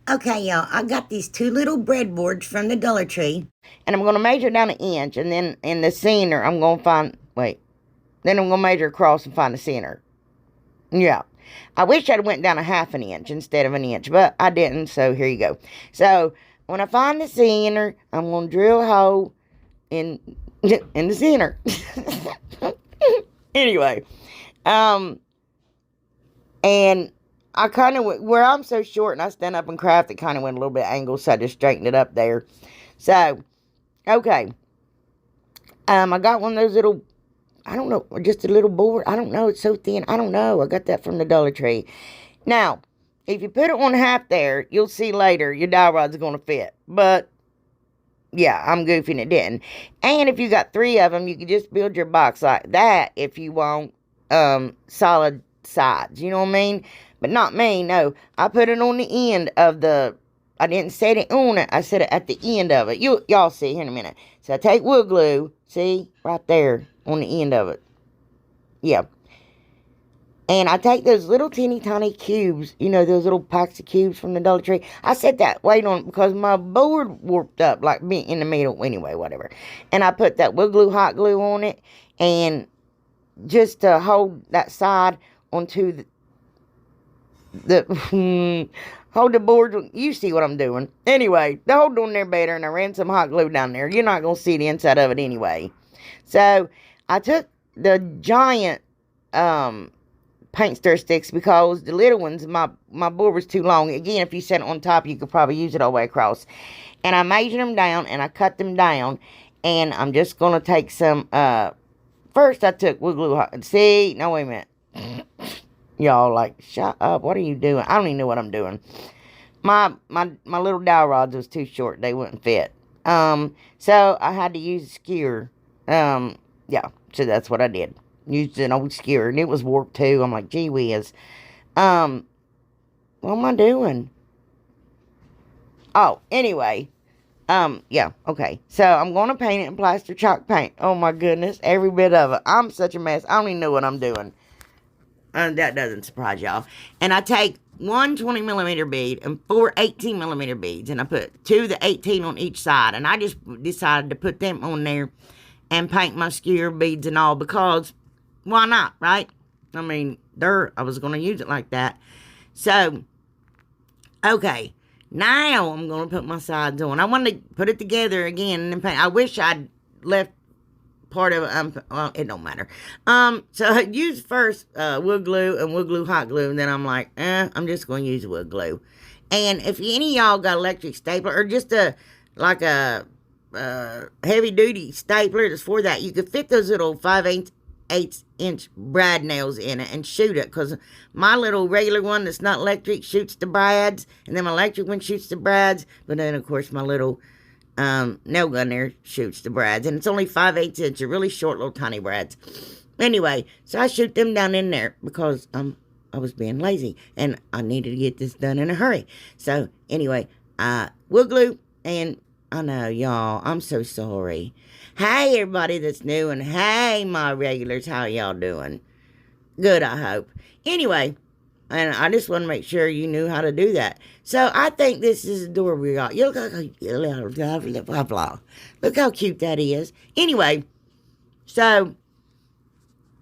Okay, y'all, I got these two little breadboards from the Dollar Tree. And I'm going to measure down an inch. And then in the center, I'm going to find, wait. Then I'm going to measure across and find the center. Yeah. I wish I'd went down a half an inch instead of an inch. But I didn't, so here you go. So, when I find the center, I'm going to drill a hole in the center. Anyway. And I kind of went, where I'm so short and I stand up and craft, it kind of went a little bit angled, so I just straightened it up there. So, okay. I got one of those little, I don't know, just a little board. I don't know, it's so thin. I don't know. I got that from the Dollar Tree. Now, if you put it on half there, you'll see later your dowel rod's going to fit. But, yeah, I'm goofy and it didn't. And if you got 3 of them, you can just build your box like that if you want solid sides. You know what I mean? But not me, no. I put it on the end of I didn't set it on it. I set it at the end of it. Y'all see here in a minute. So I take wood glue. See? Right there on the end of it. Yeah. And I take those little teeny tiny cubes. You know, those little packs of cubes from the Dollar Tree. I set that weight on it because my board warped up. Like me in the middle. Anyway, whatever. And I put that wood glue, hot glue on it. And just to hold that side onto hold the board. You see what I'm doing. Anyway, the hold on there better, and I ran some hot glue down there. You're not going to see the inside of it anyway. So, I took the giant paint stir sticks because the little ones, my board was too long. Again, if you set it on top, you could probably use it all the way across. And I measured them down, and I cut them down. And I'm just going to take some, first I took wood glue hot. See? No, wait a minute. Y'all like, shut up. What are you doing? I don't even know what I'm doing. My little dowel rods was too short. They wouldn't fit. So I had to use a skewer. Yeah. So that's what I did. Used an old skewer. And it was warped too. I'm like, gee whiz. What am I doing? Oh, anyway. Yeah, okay. So I'm going to paint it in plaster chalk paint. Oh my goodness. Every bit of it. I'm such a mess. I don't even know what I'm doing. That doesn't surprise y'all. And I take one 20mm bead and 4 18mm beads. And I put 2 of the 18 on each side. And I just decided to put them on there and paint my skewer beads and all. Because, why not, right? I mean, I was going to use it like that. So, okay. Now I'm going to put my sides on. I want to put it together again and then paint. I wish I'd left part of it, well, it don't matter. So I used first wood glue and wood glue hot glue, and then I'm like, I'm just going to use wood glue. And if any of y'all got electric stapler or just a heavy duty stapler that's for that, you could fit those little 5/8" brad nails in it and shoot it, because my little regular one that's not electric shoots the brads, and then my electric one shoots the brads, but then of course my little nail gun there shoots the brads, and it's only 5/8 inch, really short little tiny brads. Anyway, so I shoot them down in there because I was being lazy and I needed to get this done in a hurry. So anyway, wood glue, and I know y'all, I'm so sorry. Hey everybody that's new, and hey my regulars, how y'all doing? Good, I hope. Anyway, and I just want to make sure you knew how to do that. So I think this is adorable, y'all. Look how cute that is. Anyway, so,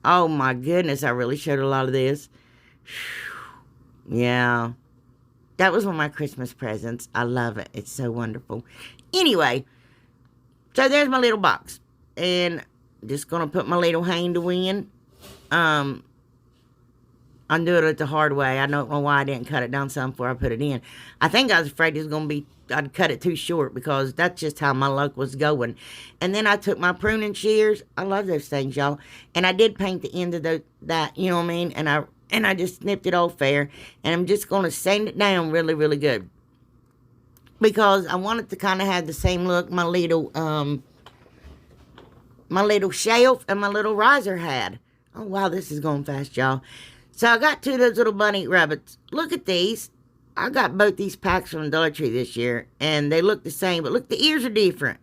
oh my goodness, I really showed a lot of this. Yeah, that was one of my Christmas presents. I love it. It's so wonderful. Anyway, so there's my little box. And I'm just going to put my little handle in. I'm doing it the hard way. I don't know why I didn't cut it down some before I put it in. I think I was afraid it was going to be, I'd cut it too short, because that's just how my luck was going. And then I took my pruning shears. I love those things, y'all. And I did paint the end of that, you know what I mean? And I just snipped it off fair. And I'm just going to sand it down really, really good, because I want it to kind of have the same look my little shelf and my little riser had. Oh, wow, this is going fast, y'all. So I got 2 of those little bunny rabbits. Look at these. I got both these packs from Dollar Tree this year, and they look the same, but look, the ears are different.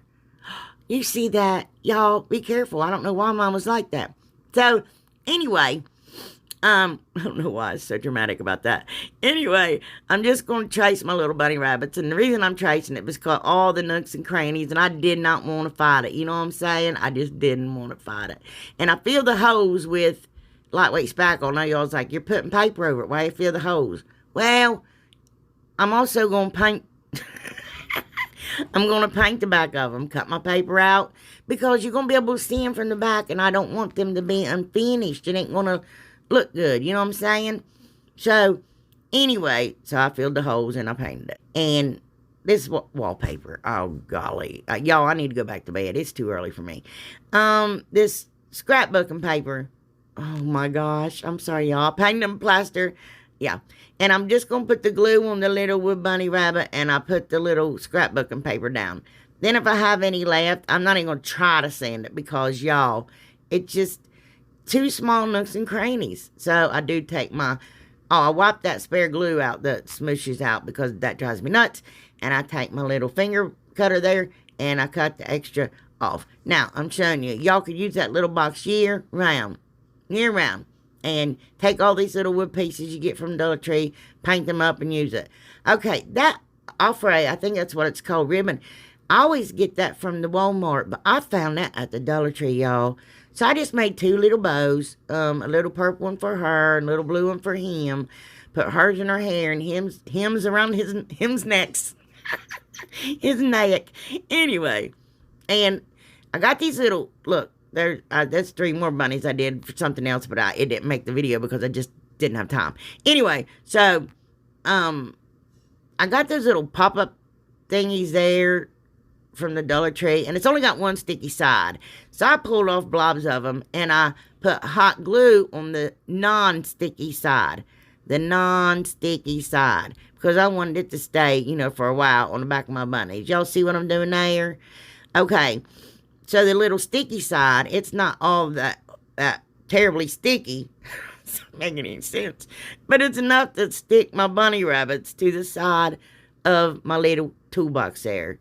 You see that? Y'all, be careful. I don't know why mine was like that. So, anyway, I don't know why it's so dramatic about that. Anyway, I'm just going to trace my little bunny rabbits. And the reason I'm tracing it was because all the nooks and crannies, and I did not want to fight it. You know what I'm saying? I just didn't want to fight it. And I filled the holes with lightweight spackle. I know y'all's like, you're putting paper over it. Why you fill the holes? Well, I'm also going to paint. I'm going to paint the back of them, cut my paper out, because you're going to be able to see them from the back, and I don't want them to be unfinished. It ain't going to look good, you know what I'm saying? So, anyway, so I filled the holes and I painted it. And this wallpaper, oh golly. Y'all, I need to go back to bed. It's too early for me. This scrapbooking paper, oh my gosh, I'm sorry, y'all. I painted them plaster. Yeah. And I'm just going to put the glue on the little wood bunny rabbit, and I put the little scrapbooking paper down. Then if I have any left, I'm not even going to try to sand it because, y'all, it's just too small nooks and crannies. So I do take I wipe that spare glue out that smooshes out because that drives me nuts. And I take my little finger cutter there, and I cut the extra off. Now, I'm showing you. Y'all could use that little box year round. And take all these little wood pieces you get from Dollar Tree, paint them up, and use it. Okay, that Alfray, I think that's what it's called, ribbon. I always get that from the Walmart, but I found that at the Dollar Tree, y'all. So I just made 2 little bows, a little purple one for her, and a little blue one for him. Put hers in her hair, and him's around him's necks, his neck. Anyway, and I got these little, look, that's 3 more bunnies I did for something else, but it didn't make the video because I just didn't have time. Anyway, so, I got those little pop-up thingies there from the Dollar Tree, and it's only got one sticky side. So I pulled off blobs of them, and I put hot glue on the non-sticky side. The non-sticky side. Because I wanted it to stay, for a while on the back of my bunnies. Y'all see what I'm doing there? Okay. So the little sticky side, it's not all that terribly sticky. It's not making any sense. But it's enough to stick my bunny rabbits to the side of my little toolbox there.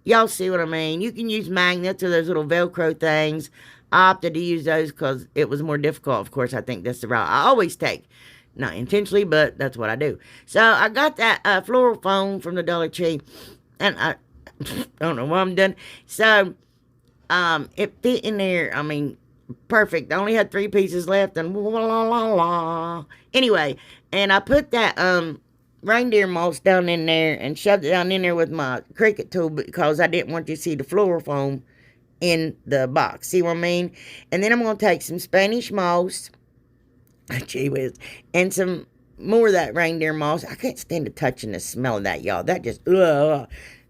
Y'all see what I mean? You can use magnets or those little Velcro things. I opted to use those because it was more difficult. Of course, I think that's the route I always take. Not intentionally, but that's what I do. So I got that floral foam from the Dollar Tree. And I don't know what I'm doing. So it fit in there. I mean, perfect. I only had 3 pieces left, and anyway, and I put that reindeer moss down in there and shoved it down in there with my Cricut tool because I didn't want you to see the floral foam in the box. See what I mean? And then I'm going to take some Spanish moss, gee whiz, and some more of that reindeer moss. I can't stand the touch and the smell of that, y'all. That just, ugh.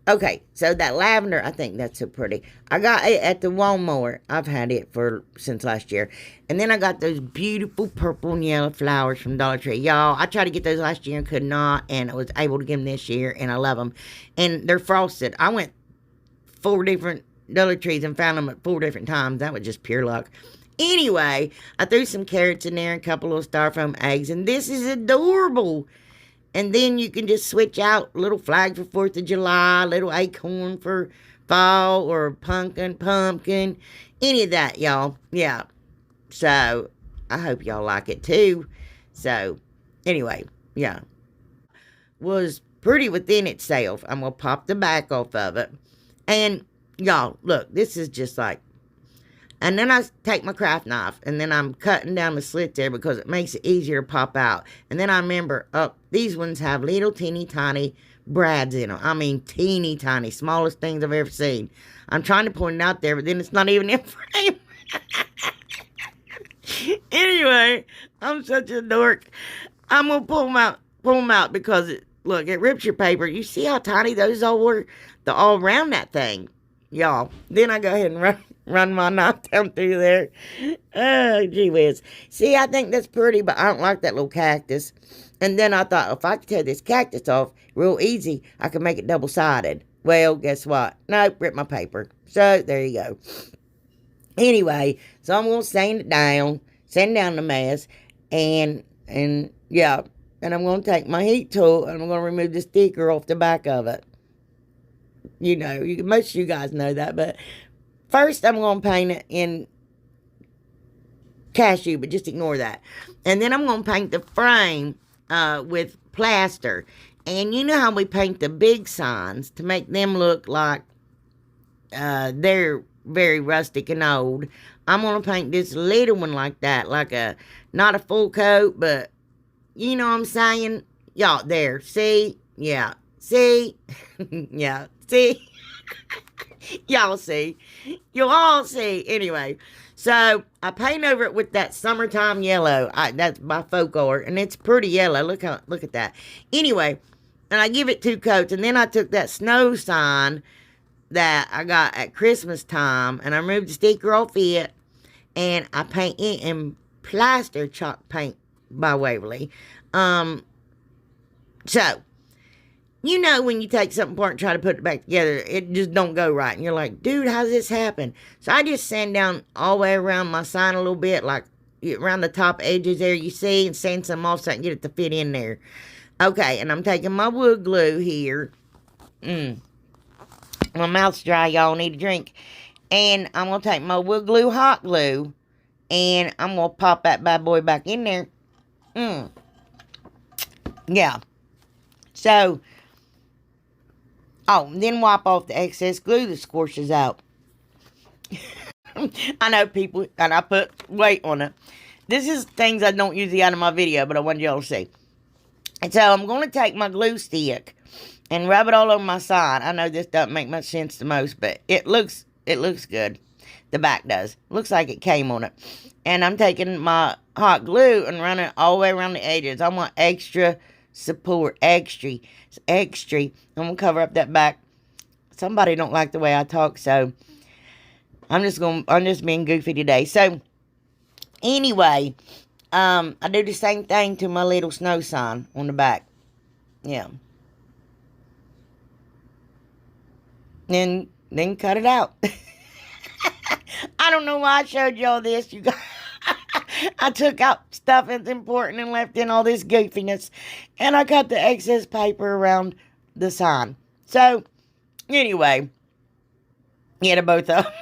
Okay, so that lavender, I think that's so pretty. I got it at the Walmart. I've had it since last year. And then I got those beautiful purple and yellow flowers from Dollar Tree. Y'all, I tried to get those last year and could not, and I was able to get them this year, and I love them. And they're frosted. I went 4 different Dollar Trees and found them at 4 different times. That was just pure luck. Anyway, I threw some carrots in there and a couple of styrofoam eggs, and this is adorable. And then you can just switch out a little flag for 4th of July, little acorn for fall, or pumpkin, any of that, y'all. Yeah. So, I hope y'all like it too. So, anyway, yeah. Was pretty within itself. I'm going to pop the back off of it. And, y'all, look, this is just like, and then I take my craft knife, and then I'm cutting down the slit there because it makes it easier to pop out. And then I remember, these ones have little teeny tiny brads in them. I mean, teeny tiny, smallest things I've ever seen. I'm trying to point it out there, but then it's not even in frame. Anyway, I'm such a dork. I'm going to pull them out because, look, it rips your paper. You see how tiny those all were? They're all around that thing, y'all. Then I go ahead and run my knife down through there. Oh, gee whiz. See, I think that's pretty, but I don't like that little cactus. And then I thought, if I could tear this cactus off real easy, I could make it double-sided. Well, guess what? Nope, rip my paper. So, there you go. Anyway, so I'm going to sand down the mess, and yeah, and I'm going to take my heat tool, and I'm going to remove the sticker off the back of it. You know, most of you guys know that, but first I'm going to paint it in cashew, but just ignore that. And then I'm going to paint the frame with plaster. And you know how we paint the big signs to make them look like they're very rustic and old. I'm going to paint this little one like that, like not a full coat, but you know what I'm saying? Y'all, there, see? Yeah, see? Yeah, see? Y'all see. You'll all see. Anyway, so I paint over it with that summertime yellow. That's by Folk Art, and it's pretty yellow. Look at that. Anyway, and I give it 2 coats, and then I took that snow sign that I got at Christmas time, and I removed the sticker off it, and I paint it in plaster chalk paint by Waverly. So, you know when you take something apart and try to put it back together, it just don't go right. And you're like, dude, how's this happen? So I just sand down all the way around my sign a little bit, like around the top edges there, you see, and sand some off so I can get it to fit in there. Okay, and I'm taking my wood glue here. My mouth's dry, y'all need a drink. And I'm going to take my wood glue, hot glue, and I'm going to pop that bad boy back in there. Yeah. So, then wipe off the excess glue that squishes out. I know people, and I put weight on it. This is things I don't usually out of my video, but I wanted y'all to see. And so I'm going to take my glue stick and rub it all over my side. I know this doesn't make much sense to most, but it looks good. The back does. Looks like it came on it. And I'm taking my hot glue and running it all the way around the edges. I want extra support. Extra. I'm going to cover up that back. Somebody don't like the way I talk, so I'm just being goofy today. So, anyway, I do the same thing to my little snow sign on the back. Yeah. Then cut it out. I don't know why I showed y'all this. You guys. I took out stuff that's important and left in all this goofiness. And I cut the excess paper around the sign. So, anyway. Yeah, both of them.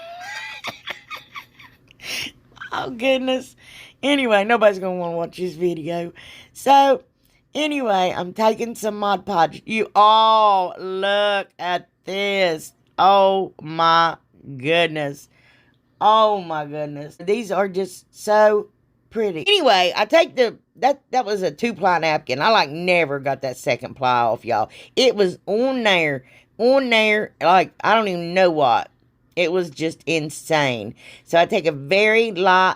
Oh, goodness. Anyway, nobody's going to want to watch this video. So, anyway, I'm taking some Mod Podge. You all look at this. Oh, my goodness. Oh, my goodness. These are just so pretty. Anyway, I take that was a 2-ply napkin. I never got that second ply off, y'all. It was on there, like, I don't even know what. It was just insane. So I take a very light,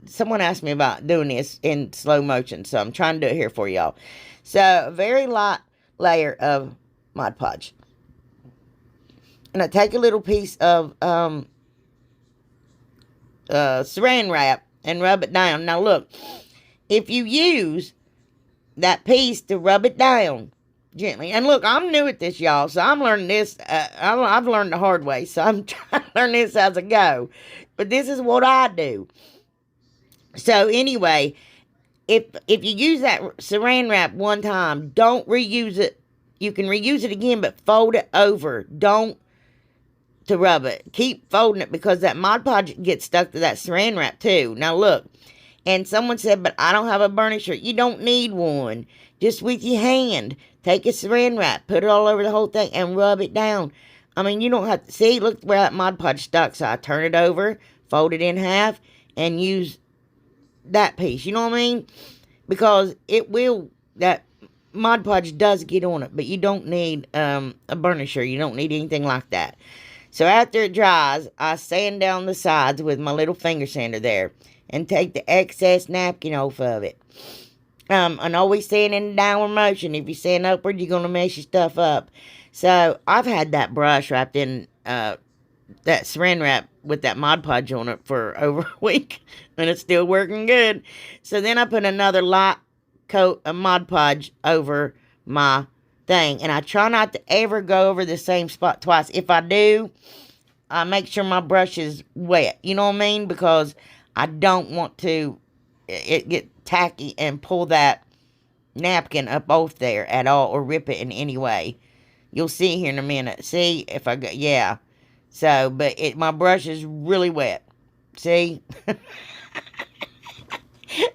someone asked me about doing this in slow motion, so I'm trying to do it here for y'all. So, a very light layer of Mod Podge. And I take a little piece of saran wrap and rub it down. Now, look, if you use that piece to rub it down gently, and look, I'm new at this, y'all, so I'm learning this. I've learned the hard way, so I'm trying to learn this as I go. But this is what I do. So, anyway, if you use that saran wrap one time, don't reuse it. You can reuse it again, but fold it over. Don't to rub it. Keep folding it because that Mod Podge gets stuck to that saran wrap too. Now, look. And someone said, but I don't have a burnisher. You don't need one. Just with your hand. Take a saran wrap. Put it all over the whole thing and rub it down. I mean, you don't have to. See, look where that Mod Podge stuck. So I turn it over, fold it in half, and use that piece. You know what I mean? Because that Mod Podge does get on it. But you don't need a burnisher. You don't need anything like that. So after it dries, I sand down the sides with my little finger sander there. And take the excess napkin off of it. And always sand in a downward motion. If you sand upward, you're going to mess your stuff up. So, I've had that brush wrapped in that saran wrap with that Mod Podge on it for over a week. And it's still working good. So, then I put another light coat of Mod Podge over my thing. And I try not to ever go over the same spot twice. If I do, I make sure my brush is wet. You know what I mean? Because I don't want to it get tacky and pull that napkin up off there at all or rip it in any way. You'll see here in a minute. See if I go, yeah. So, but my brush is really wet. See?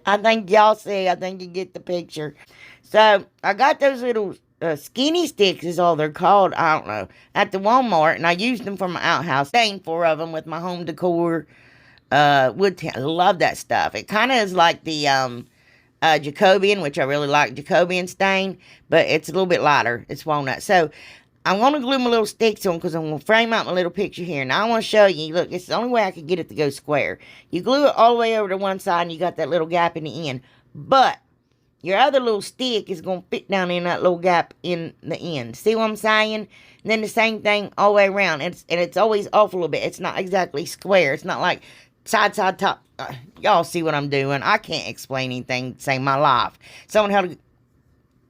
I think y'all see. I think you get the picture. So I got those little skinny sticks is all they're called. I don't know, at the Walmart, and I used them for my outhouse. Stained 4 of them with my home decor wood. I love that stuff. It kind of is like the Jacobian, which I really like Jacobian stain, but it's a little bit lighter. It's walnut. So I'm going to glue my little sticks on because I'm going to frame out my little picture here. Now I want to show you, look, it's the only way I could get it to go square. You glue it all the way over to one side and you got that little gap in the end. But your other little stick is going to fit down in that little gap in the end. See what I'm saying? And then the same thing all the way around. And it's always off a little bit. It's not exactly square. It's not like side, top. Y'all see what I'm doing. I can't explain anything to save my life. Someone held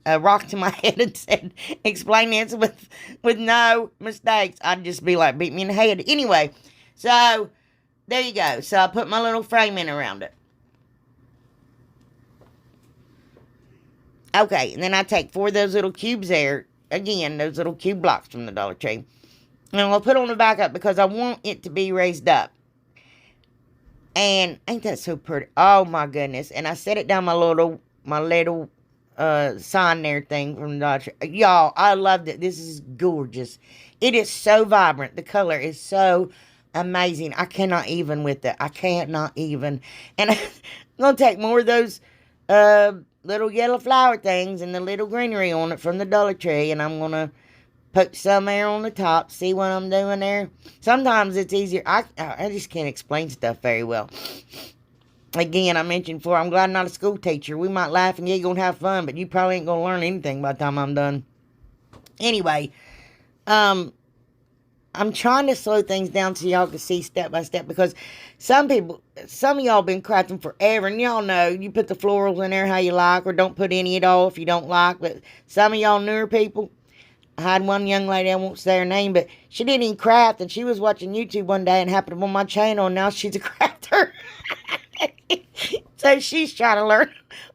a rock to my head and said, explain this with no mistakes. I'd just be like, beat me in the head. Anyway, so there you go. So I put my little frame in around it. Okay, and then I take 4 of those little cubes there. Again, those little cube blocks from the Dollar Tree. And I'll put on the back up because I want it to be raised up. And ain't that so pretty? Oh my goodness. And I set it down my little sign there thing from the Dollar Tree. Y'all, I loved it. This is gorgeous. It is so vibrant. The color is so amazing. I cannot even with it. I cannot even. And I'm going to take more of those little yellow flower things and the little greenery on it from the Dollar Tree. And I'm going to put some there on the top. See what I'm doing there? Sometimes it's easier. I just can't explain stuff very well. Again, I mentioned before, I'm glad I'm not a school teacher. We might laugh and giggle and have fun, but you probably ain't going to learn anything by the time I'm done. Anyway, I'm trying to slow things down so y'all can see step by step because some of y'all been crafting forever, and y'all know you put the florals in there how you like, or don't put any at all if you don't like, but some of y'all newer people, I had one young lady, I won't say her name, but she didn't even craft, and she was watching YouTube one day and happened on my channel, and now she's a crafter. So she's trying to learn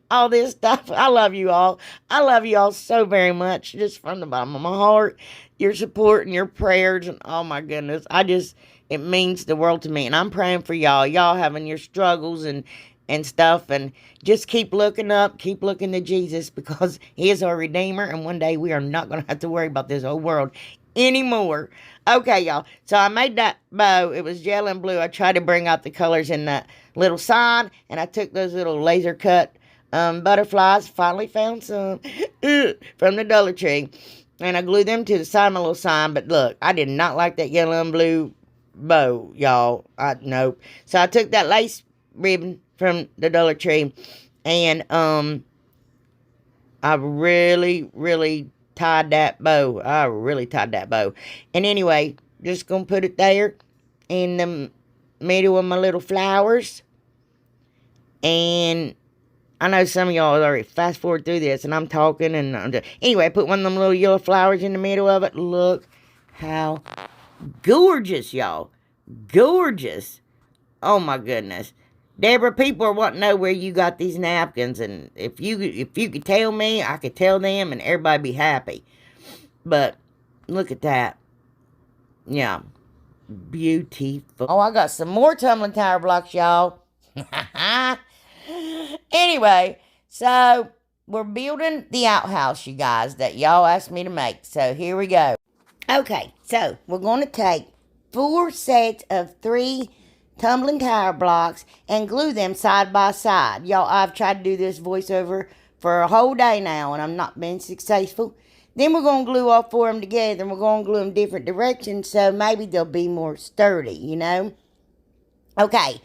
all this stuff. I love you all. I love you all so very much, just from the bottom of my heart. Your support and your prayers, and oh my goodness, it means the world to me, and I'm praying for y'all. Y'all having your struggles and stuff, and just keep looking up, keep looking to Jesus, because he is our Redeemer, and one day we are not going to have to worry about this whole world anymore. Okay, y'all, so I made that bow. It was yellow and blue. I tried to bring out the colors in that little sign, and I took those little laser cut butterflies, finally found some from the Dollar Tree, and I glued them to the side of my little sign. But look, I did not like that yellow and blue bow, y'all. Nope. So I took that lace ribbon from the Dollar Tree, and I really tied that bow. I really tied that bow. And anyway, just gonna put it there in the middle of my little flowers. And I know some of y'all already fast forward through this, and I'm talking, and anyway, I put one of them little yellow flowers in the middle of it. Look how gorgeous, y'all. Gorgeous. Oh my goodness. Deborah, people are wanting to know where you got these napkins, and if you could tell me, I could tell them, and everybody be happy. But look at that. Yeah. Beautiful. Oh, I got some more tumbling tower blocks, y'all. Anyway, so we're building the outhouse, you guys, that y'all asked me to make. So here we go. Okay, so we're going to take 4 sets of 3 tumbling tower blocks and glue them side by side. Y'all, I've tried to do this voiceover for a whole day now, and I'm not being successful. Then we're going to glue all 4 of them together, and we're going to glue them different directions, so maybe they'll be more sturdy, you know? Okay,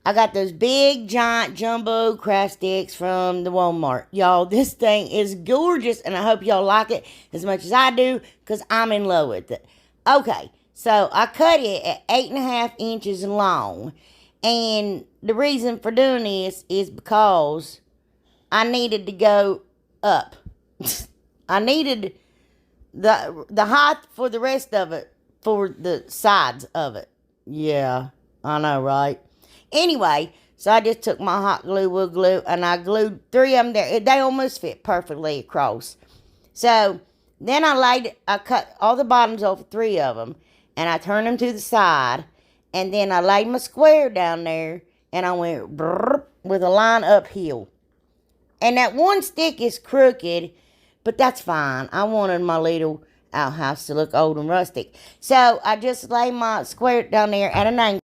I got those big, giant, jumbo craft sticks from the Walmart. Y'all, this thing is gorgeous, and I hope y'all like it as much as I do, because I'm in love with it. Okay, so I cut it at 8.5 inches long, and the reason for doing this is because I needed to go up. I needed the height for the rest of it, for the sides of it. Yeah, I know, right? Anyway, so I just took my hot glue, wood glue, and I glued 3 of them there. They almost fit perfectly across. So then I cut all the bottoms off 3 of them, and I turned them to the side, and then I laid my square down there, and I went brrr, with a line uphill. And that one stick is crooked, but that's fine. I wanted my little outhouse to look old and rustic. So I just lay my square down there at an angle.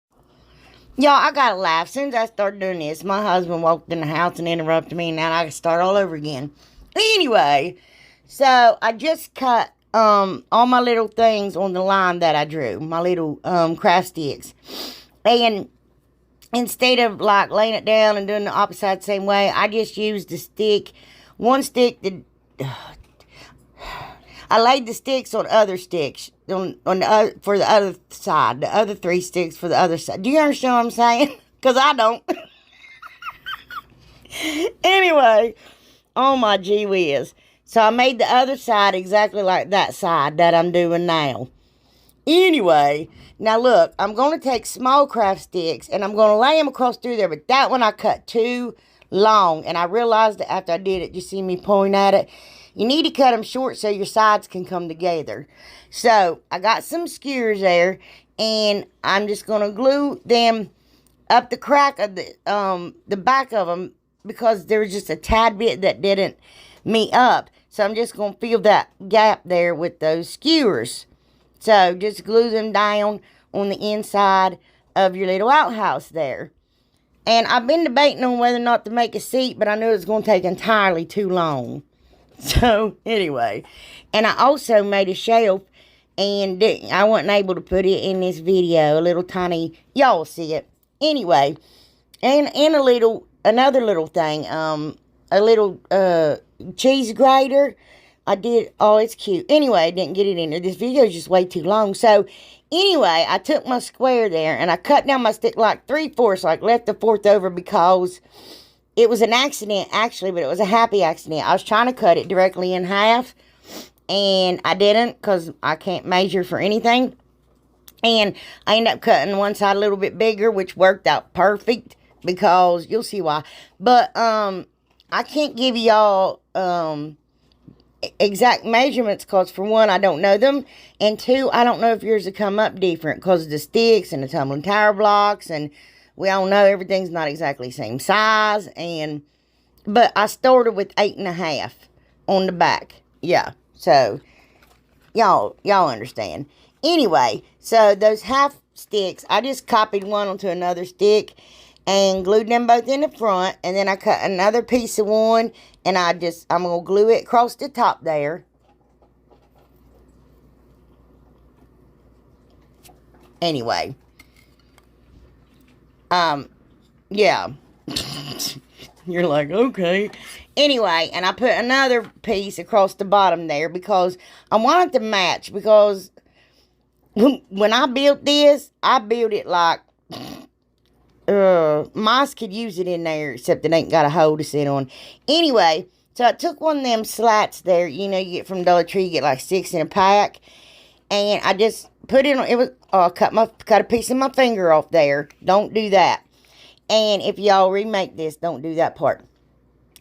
Y'all, I gotta laugh. As soon as I started doing this, my husband walked in the house and interrupted me, and now I can start all over again. Anyway, so I just cut all my little things on the line that I drew, my little craft sticks. And instead of like laying it down and doing the opposite side the same way, I just used the stick, one stick that I laid the sticks on other sticks on the for the other side, the other 3 sticks for the other side. Do you understand what I'm saying? Because I don't. Anyway, oh my gee whiz. So I made the other side exactly like that side that I'm doing now. Anyway, now look, I'm going to take small craft sticks and I'm going to lay them across through there. But that one I cut too long. And I realized that after I did it, you see me pointing at it. You need to cut them short so your sides can come together. So I got some skewers there. And I'm just going to glue them up the crack of the back of them. Because there was just a tad bit that didn't meet up. So I'm just going to fill that gap there with those skewers. So just glue them down on the inside of your little outhouse there. And I've been debating on whether or not to make a seat, but I knew it was going to take entirely too long. So anyway, and I also made a shelf, and I wasn't able to put it in this video. A little tiny, y'all see it. Anyway, and another little thing, a little cheese grater. I did, oh, it's cute. Anyway, I didn't get it in there. This video is just way too long. So, anyway, I took my square there, and I cut down my stick like 3/4, like left the 4th over because it was an accident, actually, but it was a happy accident. I was trying to cut it directly in half, and I didn't because I can't measure for anything. And I ended up cutting one side a little bit bigger, which worked out perfect because you'll see why. But, I can't give y'all, exact measurements because for one I don't know them, and 2 I don't know if yours will come up different because of the sticks and the tumbling tower blocks, and we all know everything's not exactly the same size. And but I started with 8.5 on the back. Yeah, so y'all understand. Anyway, so those half sticks, I just copied one onto another stick and glued them both in the front, and then I cut another piece of one, and I'm going to glue it across the top there. Anyway. Yeah. You're like, okay. Anyway, and I put another piece across the bottom there because I wanted to match, because when I built this, I built it like mice could use it in there, except it ain't got a hole to sit on. Anyway, so I took one of them slats there, you know, you get from Dollar Tree, you get like 6 in a pack, and I just put it on. It was cut a piece of my finger off there. Don't do that. And if y'all remake this, don't do that part.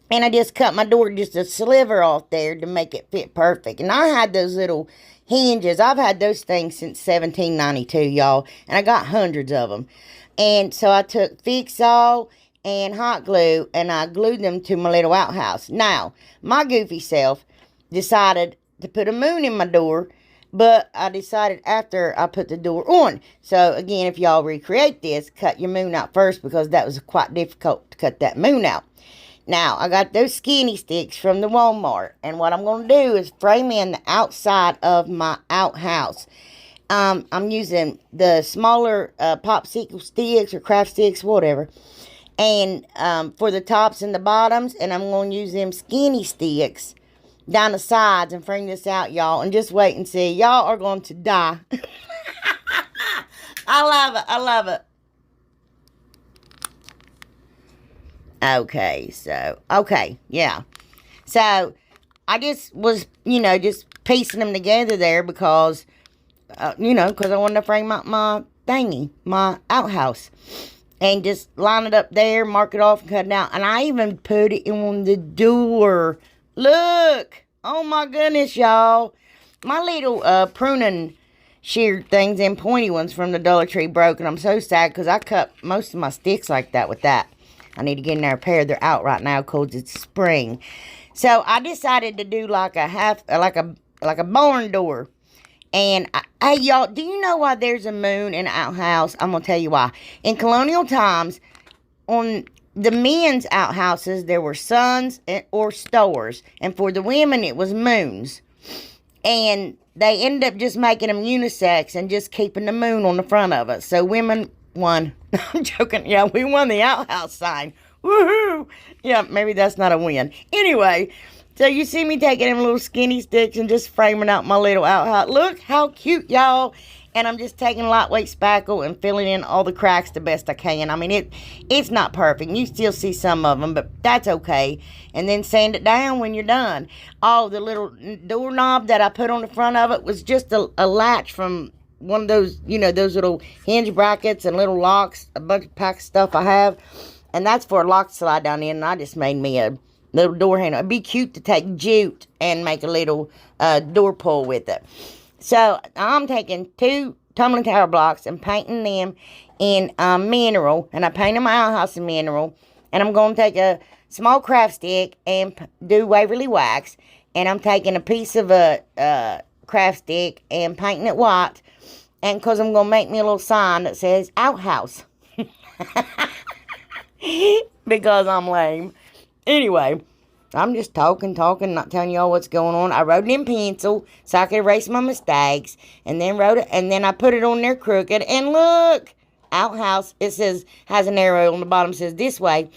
And I just cut my door just a sliver off there to make it fit perfect. And I had those little hinges. I've had those things since 1792, y'all, and I got hundreds of them. And so I took Fix-All and hot glue, and I glued them to my little outhouse. Now, my goofy self decided to put a moon in my door, but I decided after I put the door on. So, again, if y'all recreate this, cut your moon out first, because that was quite difficult to cut that moon out. Now, I got those skinny sticks from the Walmart, and what I'm going to do is frame in the outside of my outhouse. I'm using the smaller popsicle sticks or craft sticks, whatever. And for the tops and the bottoms. And I'm going to use them skinny sticks down the sides and frame this out, y'all. And just wait and see. Y'all are going to die. I love it. I love it. Okay, yeah. So, I just was, just piecing them together there because... because I wanted to frame out my thingy, my outhouse. And just line it up there, mark it off, and cut it out. And I even put it on the door. Look! Oh my goodness, y'all. My little pruning shear things and pointy ones from the Dollar Tree broke. And I'm so sad because I cut most of my sticks like that with that. I need to get in there a pair. They're out right now because it's spring. So I decided to do like a barn door. And hey, y'all, do you know why there's a moon in an outhouse? I'm gonna tell you why. In colonial times, on the men's outhouses, there were suns or stars, and for the women, it was moons. And they ended up just making them unisex and just keeping the moon on the front of it. So women won. I'm joking. Yeah, we won the outhouse sign. Woohoo! Yeah, maybe that's not a win. Anyway, so you see me taking them little skinny sticks and just framing out my little outhouse. Look how cute, y'all. And I'm just taking lightweight spackle and filling in all the cracks the best I can. I mean, it's not perfect. You still see some of them, but that's okay. And then sand it down when you're done. Oh, the little doorknob that I put on the front of it was just a latch from one of those, those little hinge brackets and little locks, a bunch of pack of stuff I have. And that's for a lock to slide down in. And I just made me a little door handle. It'd be cute to take jute and make a little door pull with it. So I'm taking 2 tumbling tower blocks and painting them in mineral. And I painted my outhouse in mineral. And I'm going to take a small craft stick and do Waverly wax. And I'm taking a piece of a craft stick and painting it white. And because I'm going to make me a little sign that says outhouse. Because I'm lame. Anyway, I'm just talking, not telling y'all what's going on. I wrote it in pencil so I could erase my mistakes. And then I put it on there crooked. And look, outhouse, it says, has an arrow on the bottom, says this way.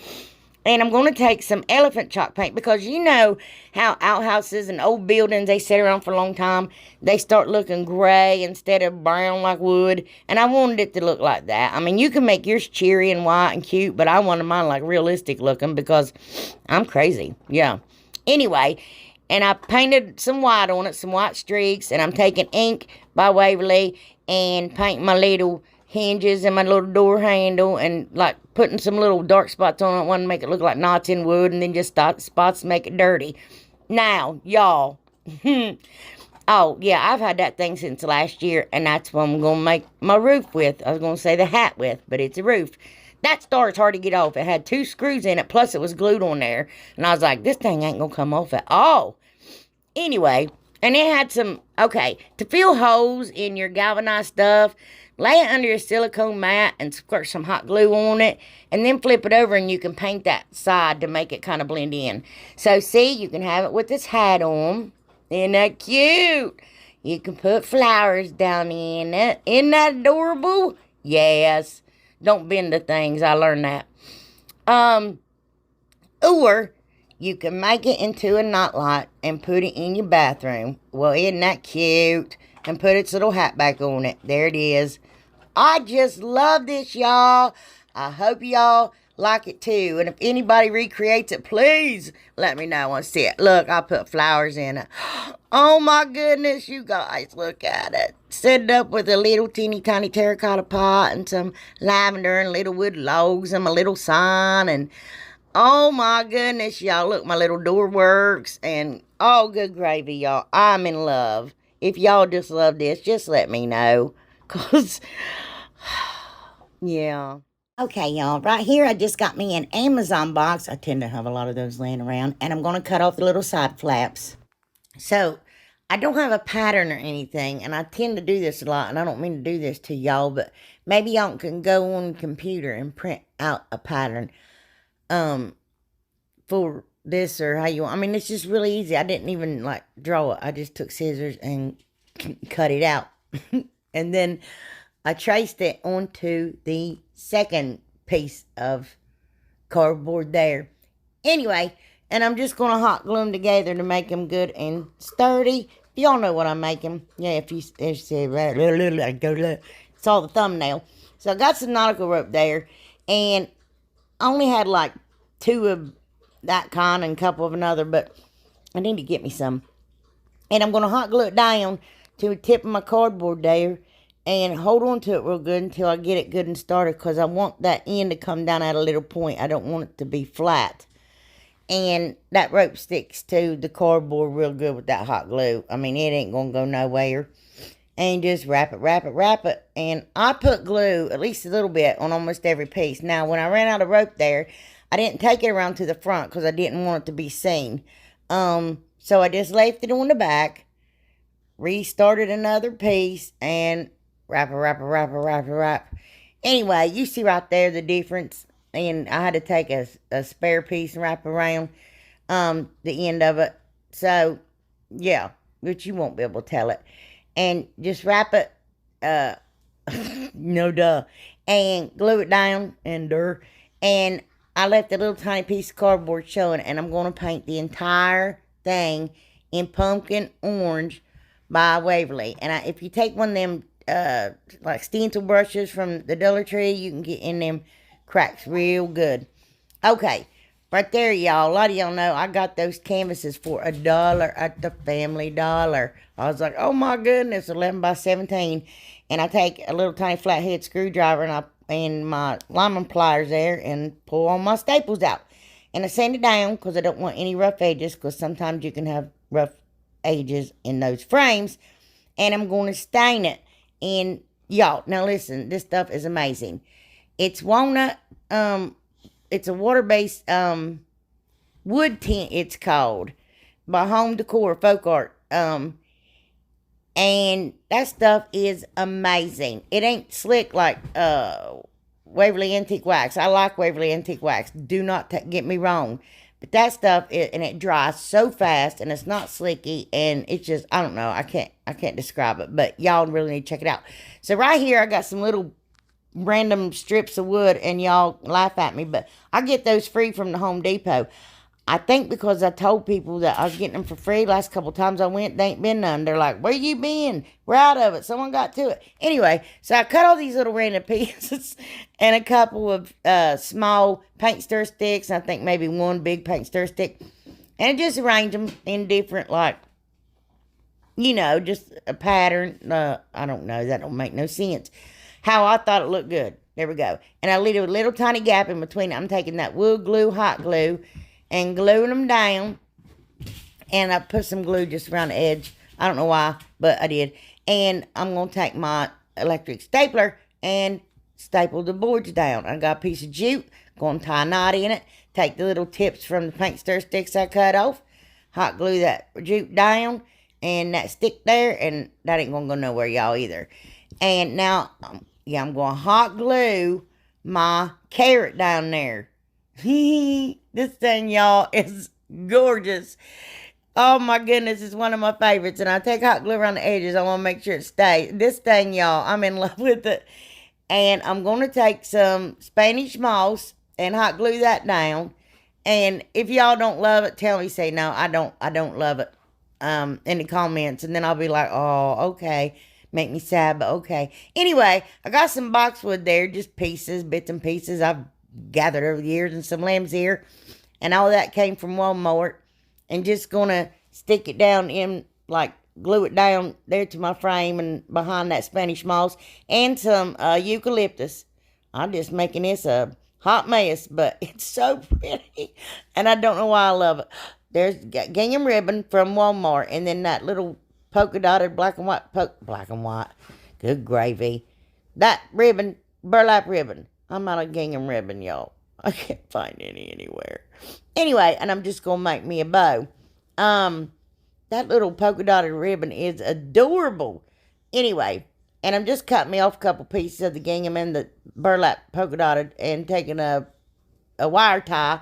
And I'm going to take some elephant chalk paint because you know how outhouses and old buildings, they sit around for a long time. They start looking gray instead of brown like wood. And I wanted it to look like that. I mean, you can make yours cheery and white and cute, but I wanted mine like realistic looking because I'm crazy. Yeah. Anyway, and I painted some white on it, some white streaks. And I'm taking ink by Waverly and painting my little hinges and my little door handle and like putting some little dark spots on it. I wanted to make it look like knots in wood and then just spots to make it dirty. Now, y'all, oh yeah, I've had that thing since last year and that's what I'm going to make my roof with. I was going to say the hat with, but it's a roof. That star's hard to get off. It had 2 screws in it, plus it was glued on there. And I was like, this thing ain't going to come off at all. Anyway, and it had some, okay, to fill holes in your galvanized stuff, lay it under a silicone mat and squirt some hot glue on it. And then flip it over and you can paint that side to make it kind of blend in. So see, you can have it with this hat on. Isn't that cute? You can put flowers down in it. Isn't that adorable? Yes. Don't bend the things. I learned that. Or you can make it into a nightlight and put it in your bathroom. Well, isn't that cute? And put its little hat back on it. There it is. I just love this, y'all. I hope y'all like it too. And if anybody recreates it, please let me know. I want to see it. Look, I put flowers in it. Oh my goodness, you guys, look at it. Set it up with a little teeny tiny terracotta pot and some lavender and little wood logs and my little sign. And oh my goodness, y'all, look, my little door works. And oh, good gravy, y'all. I'm in love. If y'all just love this, just let me know. Because, yeah. Okay, y'all. Right here, I just got me an Amazon box. I tend to have a lot of those laying around. And I'm going to cut off the little side flaps. So, I don't have a pattern or anything. And I tend to do this a lot. And I don't mean to do this to y'all. But maybe y'all can go on the computer and print out a pattern. For this or how you want. I mean, it's just really easy. I didn't even like draw it. I just took scissors and cut it out. And then I traced it onto the second piece of cardboard there. Anyway, and I'm just going to hot glue them together to make them good and sturdy. Y'all know what I'm making. Yeah, if you see, saw the thumbnail. So I got some nautical rope there. And I only had like 2 of that kind and a couple of another, but I need to get me some. And I'm going to hot glue it down to the tip of my cardboard there and hold on to it real good until I get it good and started, because I want that end to come down at a little point. I don't want it to be flat. And that rope sticks to the cardboard real good with that hot glue. I mean, it ain't going to go nowhere. And just wrap it. And I put glue, at least a little bit, on almost every piece. Now, when I ran out of rope there, I didn't take it around to the front because I didn't want it to be seen. So I just left it on the back, restarted another piece, and wrap. Anyway, you see right there the difference. And I had to take a spare piece and wrap around the end of it. So, yeah, but you won't be able to tell it. And just wrap it, uh, no duh, and glue it down, and I left a little tiny piece of cardboard showing, and I'm going to paint the entire thing in pumpkin orange by Waverly. And if you take one of them, like stencil brushes from the Dollar Tree, you can get in them cracks real good. Okay, right there, y'all. A lot of y'all know I got those canvases for $1 at the Family Dollar. I was like, oh my goodness, 11 by 17. And I take a little tiny flathead screwdriver and my lineman pliers there and pull all my staples out. And I sand it down because I don't want any rough edges, because sometimes you can have rough edges in those frames. And I'm going to stain it. And y'all, now listen, this stuff is amazing. It's walnut, it's a water-based wood tint, it's called, by Home Decor Folk Art. And that stuff is amazing. It ain't slick like Waverly Antique Wax. I like Waverly Antique Wax. Do not get me wrong. But that stuff, and it dries so fast, and it's not slicky, and it's just, I don't know. I can't describe it, but y'all really need to check it out. So right here, I got some little random strips of wood, and y'all laugh at me, but I get those free from the Home Depot. I think because I told people that I was getting them for free. Last couple times I went, they ain't been none. They're like, where you been? We're out of it. Someone got to it. Anyway, so I cut all these little random pieces and a couple of small paint stir sticks. I think maybe one big paint stir stick. And just arrange them in different, like, you know, just a pattern. I don't know. That don't make no sense. How I thought it looked good. There we go. And I leave a little tiny gap in between. I'm taking that wood glue, hot glue, and gluing them down. And I put some glue just around the edge. I don't know why, but I did. And I'm going to take my electric stapler and staple the boards down. I got a piece of jute. Going to tie a knot in it. Take the little tips from the paint stir sticks I cut off. Hot glue that jute down. And that stick there. And that ain't going to go nowhere, y'all, either. And now, yeah, I'm going to hot glue my carrot down there. This thing, y'all, is gorgeous. Oh my goodness, it's one of my favorites. And I take hot glue around the edges. I want to make sure it stays. This thing, y'all, I'm in love with it. And I'm going to take some Spanish moss and hot glue that down. And if y'all don't love it, tell me, say no, I don't love it. In the comments. And then I'll be like, oh, okay. Make me sad, but okay. Anyway, I got some boxwood there, just pieces, bits and pieces I've gathered over the years, and some lamb's ear, and all that came from Walmart. And just gonna stick it down in, like, glue it down there to my frame and behind that Spanish moss, and some eucalyptus. I'm just making this a hot mess, but it's so pretty, and I don't know why I love it. There's gingham ribbon from Walmart, and then that little polka dotted black and white, good gravy. That ribbon, burlap ribbon. I'm out of gingham ribbon, y'all. I can't find any anywhere. Anyway, and I'm just gonna make me a bow. That little polka dotted ribbon is adorable. Anyway, and I'm just cutting me off a couple pieces of the gingham and the burlap polka dotted, and taking a wire tie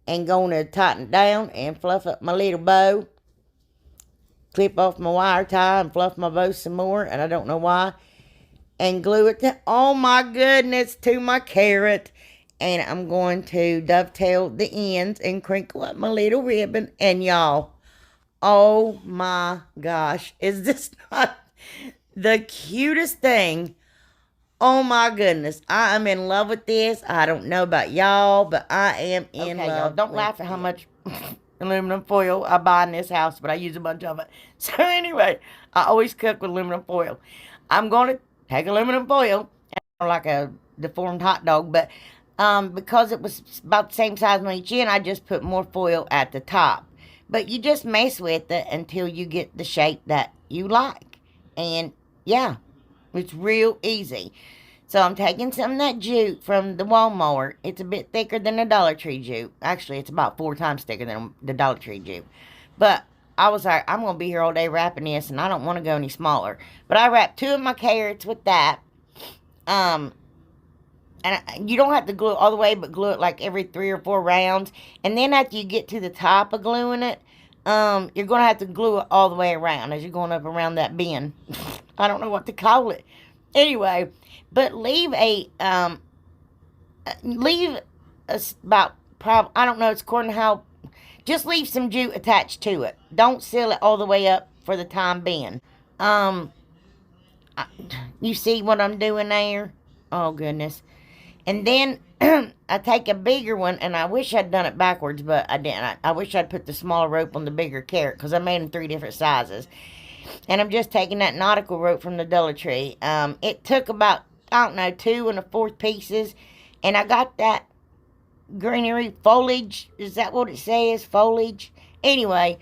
and going to tighten it down and fluff up my little bow. Clip off my wire tie and fluff my bow some more, and I don't know why. And glue it to, oh my goodness, to my carrot. And I'm going to dovetail the ends and crinkle up my little ribbon. And y'all, oh my gosh, is this not the cutest thing? Oh my goodness, I am in love with this. I don't know about y'all, but I am in love. Y'all, don't laugh at how much aluminum foil I buy in this house, but I use a bunch of it. So anyway, I always cook with aluminum foil. I'm going to take aluminum foil, like a deformed hot dog, but because it was about the same size on each end, I just put more foil at the top. But you just mess with it until you get the shape that you like. And yeah, it's real easy. So I'm taking some of that jute from the Walmart. It's a bit thicker than the Dollar Tree jute. Actually, it's about 4 times thicker than the Dollar Tree jute. But I was like, I'm going to be here all day wrapping this, and I don't want to go any smaller. But I wrapped 2 of my carrots with that. Um, and you don't have to glue it all the way, but glue it like every 3 or 4 rounds. And then after you get to the top of gluing it, you're going to have to glue it all the way around as you're going up around that bin. I don't know what to call it. Anyway, but leave about, I don't know, it's according to how, just leave some jute attached to it. Don't seal it all the way up for the time being. Um, you see what I'm doing there? Oh, goodness. And then I take a bigger one, and I wish I'd done it backwards, but I didn't. I wish I'd put the smaller rope on the bigger carrot, because I made them 3 different sizes. And I'm just taking that nautical rope from the Dollar Tree. It took about, I don't know, 2 1/4 pieces. And I got that greenery foliage. Is that what it says? Foliage? Anyway,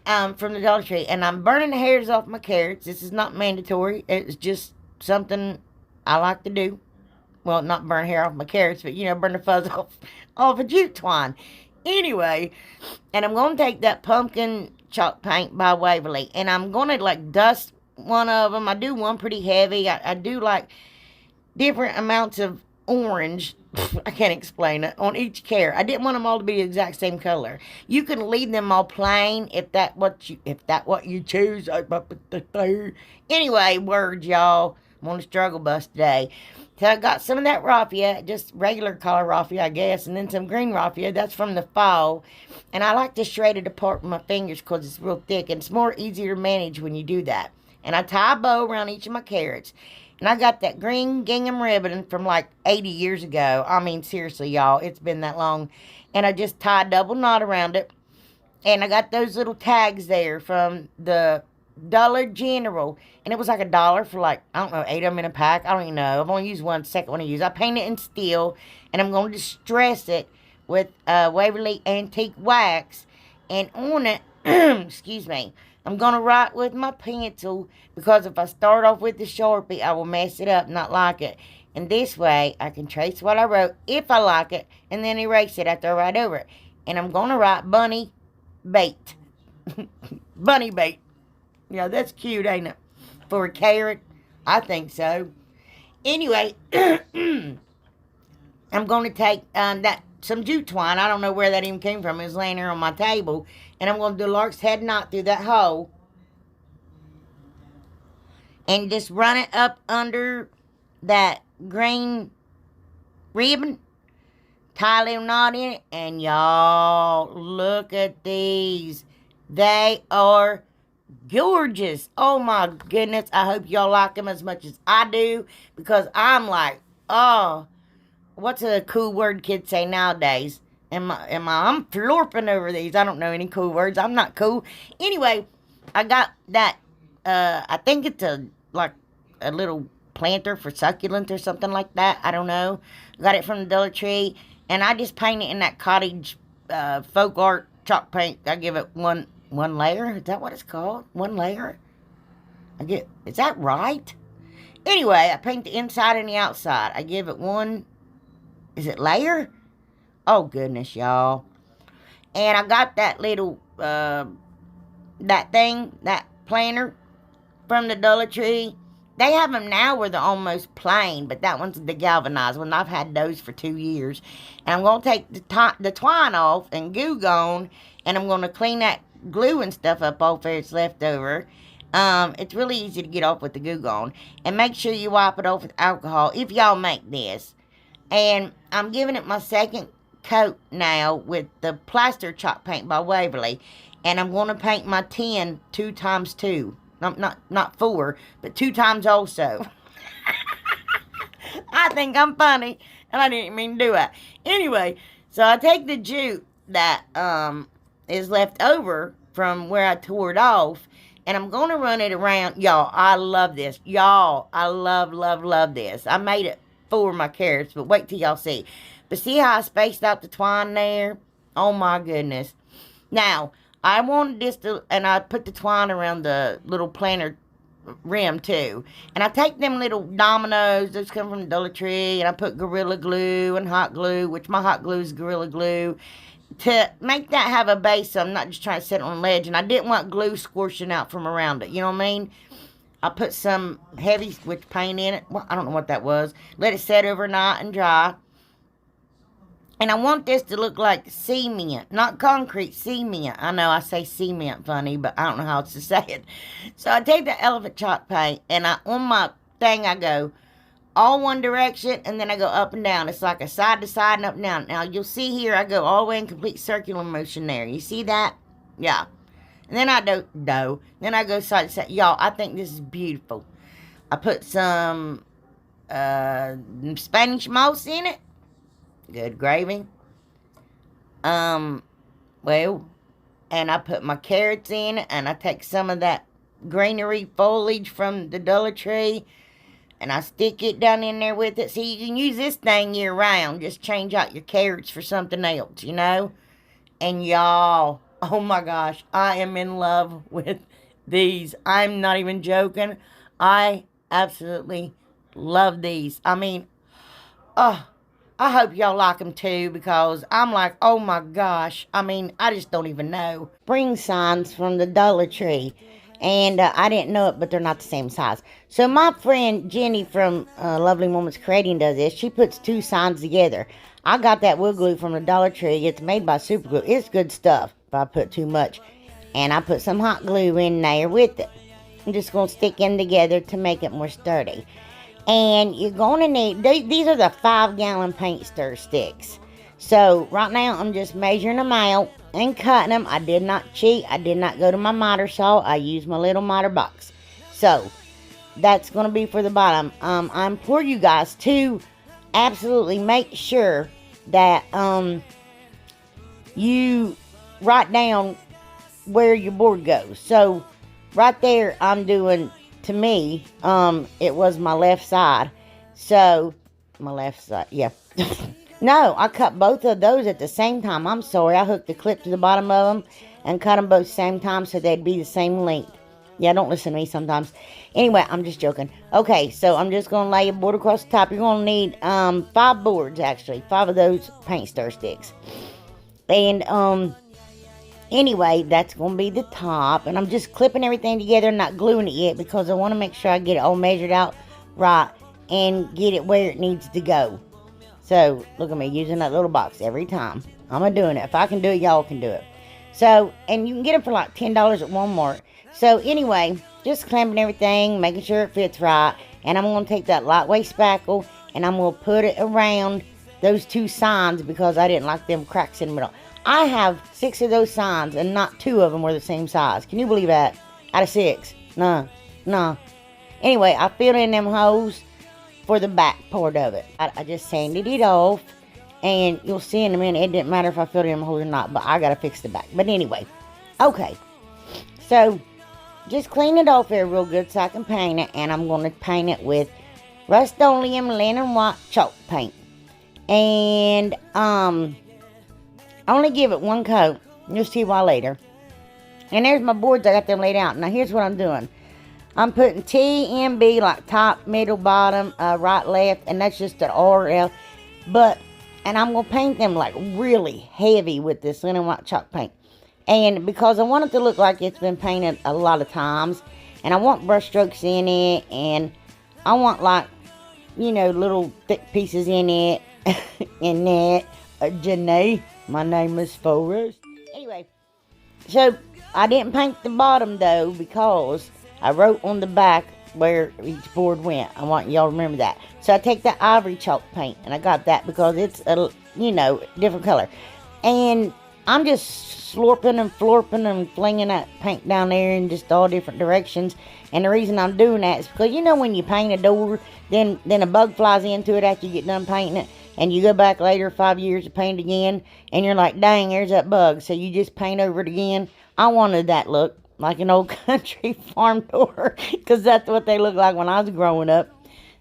from the Dollar Tree. And I'm burning the hairs off my carrots. This is not mandatory. It's just something I like to do. Well, not burn hair off my carrots, but, burn the fuzz off a jute twine. Anyway, and I'm going to take that pumpkin chalk paint by Waverly, and I'm going to, dust one of them. I do one pretty heavy. I do, different amounts of orange. I can't explain it, on each carrot. I didn't want them all to be the exact same color. You can leave them all plain if that what you choose. Anyway, words, y'all. I'm on a struggle bus today. So I got some of that raffia, just regular color raffia, I guess, and then some green raffia. That's from the fall. And I like to shred it apart with my fingers because it's real thick, and it's more easier to manage when you do that. And I tie a bow around each of my carrots. And I got that green gingham ribbon from 80 years ago. I mean, seriously, y'all, it's been that long. And I just tie a double knot around it. And I got those little tags there from the Dollar General, and it was $1 for I don't know, 8 of them in a pack. I don't even know. I've only used one. Second one I used. I painted it in steel, and I'm going to distress it with Waverly Antique Wax, and on it, excuse me, I'm going to write with my pencil, because if I start off with the Sharpie, I will mess it up, not like it. And this way, I can trace what I wrote if I like it, and then erase it after I write over it. And I'm going to write bunny bait. Bunny bait. Yeah, that's cute, ain't it? For a carrot? I think so. Anyway, I'm going to take some jute twine. I don't know where that even came from. It was laying here on my table. And I'm going to do a lark's head knot through that hole. And just run it up under that green ribbon. Tie a little knot in it. And y'all, look at these. They are gorgeous. Oh my goodness. I hope y'all like them as much as I do, because I'm oh, what's a cool word kids say nowadays? I'm florping over these. I don't know any cool words. I'm not cool. Anyway, I got that, I think it's a little planter for succulent or something like that. I don't know. Got it from the Dollar Tree, and I just paint it in that cottage folk art chalk paint. I give it one layer. Is that what it's called? One layer? Is that right? Anyway, I paint the inside and the outside. I give it one, is it layer? Oh, goodness, y'all. And I got that little, that planter from the Dollar Tree. They have them now where they're almost plain, but that one's the galvanized one. I've had those for 2 years. And I'm going to take the twine off and goo gone, and I'm going to clean that glue and stuff up off where it's left over. It's really easy to get off with the goo gone. And make sure you wipe it off with alcohol if y'all make this. And I'm giving it my second coat now with the plaster chalk paint by Waverly. And I'm going to paint my tin 2 times 2. Not 4, but 2 times also. I think I'm funny, and I didn't mean to do it. Anyway, so I take the jute that is left over from where I tore it off, and I'm going to run it around. Y'all, I love this. Y'all, I love this. I made it for my carrots, but wait till y'all see. But see how I spaced out the twine there? Oh, my goodness. Now, I wanted this to, and I put the twine around the little planter rim too. And I take them little dominoes, those come from the Dollar Tree, and I put Gorilla Glue and hot glue, which my hot glue is Gorilla Glue, to make that have a base so I'm not just trying to sit on a ledge. And I didn't want glue squishing out from around it, you know what I mean? I put some heavy switch paint in it. Well, I don't know what that was. Let it set overnight and dry. And I want this to look like cement, not concrete, cement. I know I say cement funny, but I don't know how else to say it. So I take the elephant chalk paint, and on my thing I go all one direction, and then I go up and down. It's like a side to side and up and down. Now you'll see here I go all the way in complete circular motion there. You see that? Yeah. And then I Then I go side to side. Y'all, I think this is beautiful. I put some Spanish moss in it. Good gravy. Well, and I put my carrots in it, and I take some of that greenery foliage from the Dollar Tree, and I stick it down in there with it. See, you can use this thing year round. Just change out your carrots for something else, you know? And y'all, oh my gosh, I am in love with these. I'm not even joking. I absolutely love these. I mean, oh, I hope y'all like them too, because I'm like, oh my gosh. I mean, I just don't even know. Spring signs from the Dollar Tree. And I didn't know it, but they're not the same size. So my friend Jenny from Lovely Moments Creating does this. She puts two signs together. I got that wood glue from the Dollar Tree. It's made by Super Glue. It's good stuff if I put too much. And I put some hot glue in there with it. I'm just going to stick them together to make it more sturdy. And you're going to need, these are the 5-gallon paint stir sticks. So right now I'm just measuring them out and cutting them. I did not cheat. I did not go to my miter saw. I used my little miter box. So that's going to be for the bottom. I implore you guys to absolutely make sure that you write down where your board goes. So right there I'm doing, to me, it was my left side. So my left side, yeah. No, I cut both of those at the same time. I'm sorry, I hooked the clip to the bottom of them and cut them both same time so they'd be the same length. Yeah, don't listen to me sometimes. Anyway, I'm just joking. Okay, so I'm just going to lay a board across the top. You're going to need 5 boards, actually. 5 of those paint stir sticks. And anyway, that's going to be the top. And I'm just clipping everything together, not gluing it yet, because I want to make sure I get it all measured out right and get it where it needs to go. So, look at me using that little box every time. I'm doing it. If I can do it, y'all can do it. So, and you can get them for like $10 at Walmart. So, anyway, just clamping everything, making sure it fits right. And I'm going to take that lightweight spackle, and I'm going to put it around those 2 signs, because I didn't like them cracks in the middle. I have 6 of those signs, and not 2 of them were the same size. Can you believe that? Out of 6. No. Anyway, I filled in them holes for the back part of it. I just sanded it off, and you'll see in a minute, it didn't matter if I filled in them holes or not, but I gotta fix the back. But anyway, okay, so just clean it off there real good so I can paint it, and I'm going to paint it with Rust-Oleum Linen White chalk paint, and I only give it 1 coat. You'll see why later. And there's my boards. I got them laid out. Now here's what I'm doing. I'm putting T, M, B, like top, middle, bottom, right, left, and that's just an R, L. And I'm going to paint them like really heavy with this linen white chalk paint. And because I want it to look like it's been painted a lot of times. And I want brush strokes in it. And I want like, you know, little thick pieces in it. In that. Janae, my name is Forrest. Anyway, so I didn't paint the bottom though, because I wrote on the back where each board went. I want y'all to remember that. So I take the ivory chalk paint, and I got that because it's a, you know, different color. And I'm just slurping and florping and flinging that paint down there in just all different directions. And the reason I'm doing that is because, you know, when you paint a door, then a bug flies into it after you get done painting it, and you go back later 5 years to paint again, and you're like, dang, there's that bug. So you just paint over it again. I wanted that look, like an old country farm door, because that's what they looked like when I was growing up.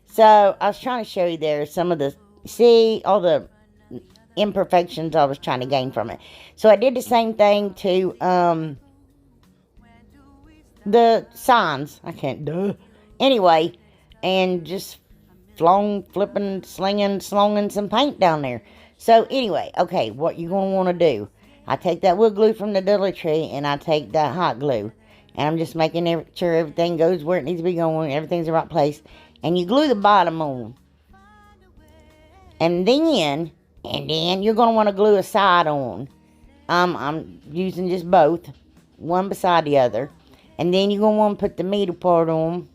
So I was trying to show you there some of the, see, all the imperfections I was trying to gain from it. So I did the same thing to the signs. I can't, duh. Anyway, and just flipping, slonging some paint down there. So anyway, okay, what you're going to want to do. I take that wood glue from the Dollar Tree and I take that hot glue. And I'm just making sure everything goes where it needs to be going. Everything's in the right place. And you glue the bottom on. And then you're going to want to glue a side on. I'm using just both. One beside the other. And then you're going to want to put the middle part on.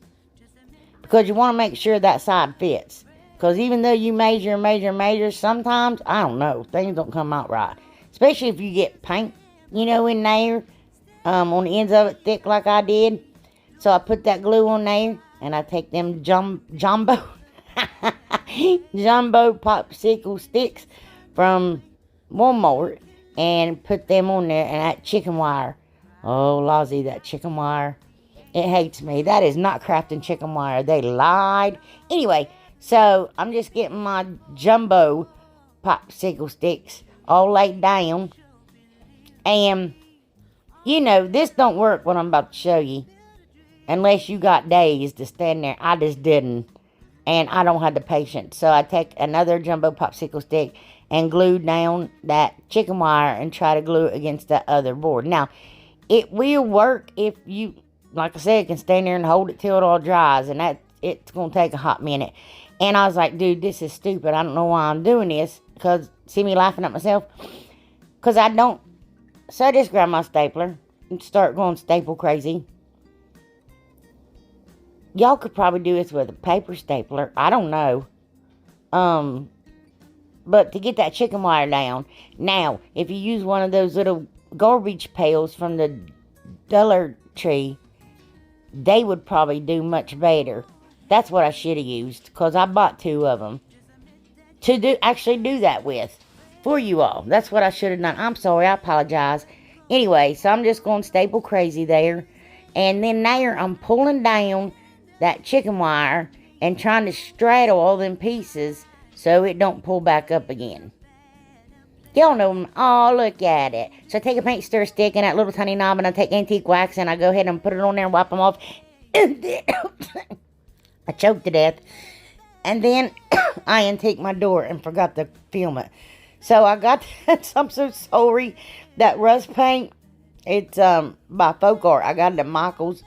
Because you want to make sure that side fits. Because even though you measure, sometimes, I don't know, things don't come out right. Especially if you get paint, in there, on the ends of it, thick like I did. So I put that glue on there, and I take them jumbo popsicle sticks from Walmart, and put them on there, and that chicken wire. Oh, Lozzie, that chicken wire. It hates me. That is not crafting chicken wire. They lied. Anyway, so I'm just getting my jumbo popsicle sticks all laid down. And, this don't work what I'm about to show you. Unless you got days to stand there. I just didn't. And I don't have the patience. So I take another jumbo popsicle stick and glue down that chicken wire and try to glue it against that other board. Now, it will work if you, like I said, can stand there and hold it till it all dries. And it's going to take a hot minute. And I was like, dude, this is stupid. I don't know why I'm doing this. Because, see me laughing at myself? Because I don't. So I just grab my stapler and start going staple crazy. Y'all could probably do this with a paper stapler. I don't know. But to get that chicken wire down. Now, if you use one of those little garbage pails from the Dollar Tree, they would probably do much better. That's what I should have used. Because I bought 2 of them. To actually do that with. For you all. That's what I should have done. I'm sorry. I apologize. Anyway, so I'm just going staple crazy there. And then there I'm pulling down that chicken wire and trying to straddle all them pieces so it don't pull back up again. Y'all know, oh, look at it. So I take a paint stir stick and that little tiny knob, and I take antique wax and I go ahead and put it on there and wipe them off. And then I choked to death. And then I antique my door and forgot to film it. So I got that. I'm so sorry. That rust paint, it's by Folk Art. I got it at Michael's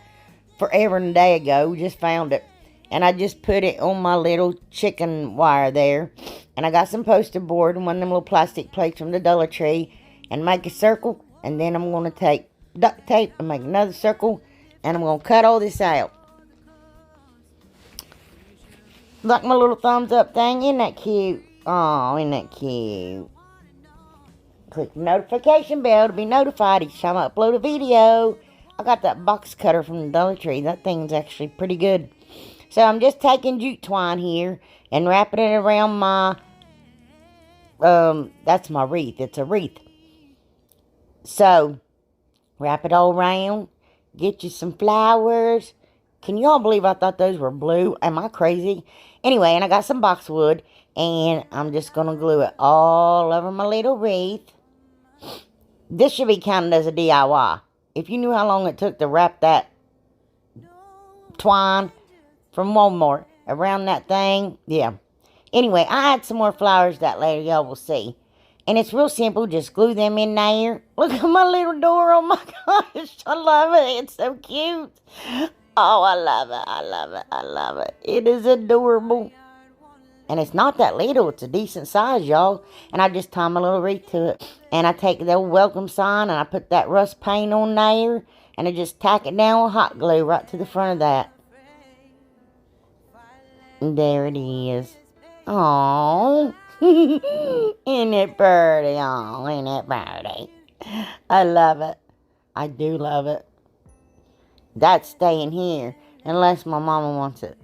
forever and a day ago. Just found it. And I just put it on my little chicken wire there. And I got some poster board and one of them little plastic plates from the Dollar Tree. And make a circle. And then I'm going to take duct tape and make another circle. And I'm going to cut all this out. Like my little thumbs up thing. Isn't that cute? Oh, isn't that cute? Click the notification bell to be notified each time I upload a video. I got that box cutter from the Dollar Tree. That thing's actually pretty good. So I'm just taking jute twine here and wrapping it around my, that's my wreath. It's a wreath. So, wrap it all around. Get you some flowers. Can y'all believe I thought those were blue? Am I crazy? Anyway, and I got some boxwood. And I'm just going to glue it all over my little wreath. This should be counted as a DIY. If you knew how long it took to wrap that twine from Walmart around that thing, yeah. Anyway, I add some more flowers that later, y'all will see. And it's real simple. Just glue them in there. Look at my little door. Oh my gosh. I love it. It's so cute. Oh, I love it. I love it. I love it. It is adorable. And it's not that little. It's a decent size, y'all. And I just tie my little wreath to it. And I take the old welcome sign and I put that rust paint on there. And I just tack it down with hot glue right to the front of that. And there it is. Aww. Isn't it pretty? Aww, isn't it pretty? I love it. I do love it. That's staying here. Unless my mama wants it.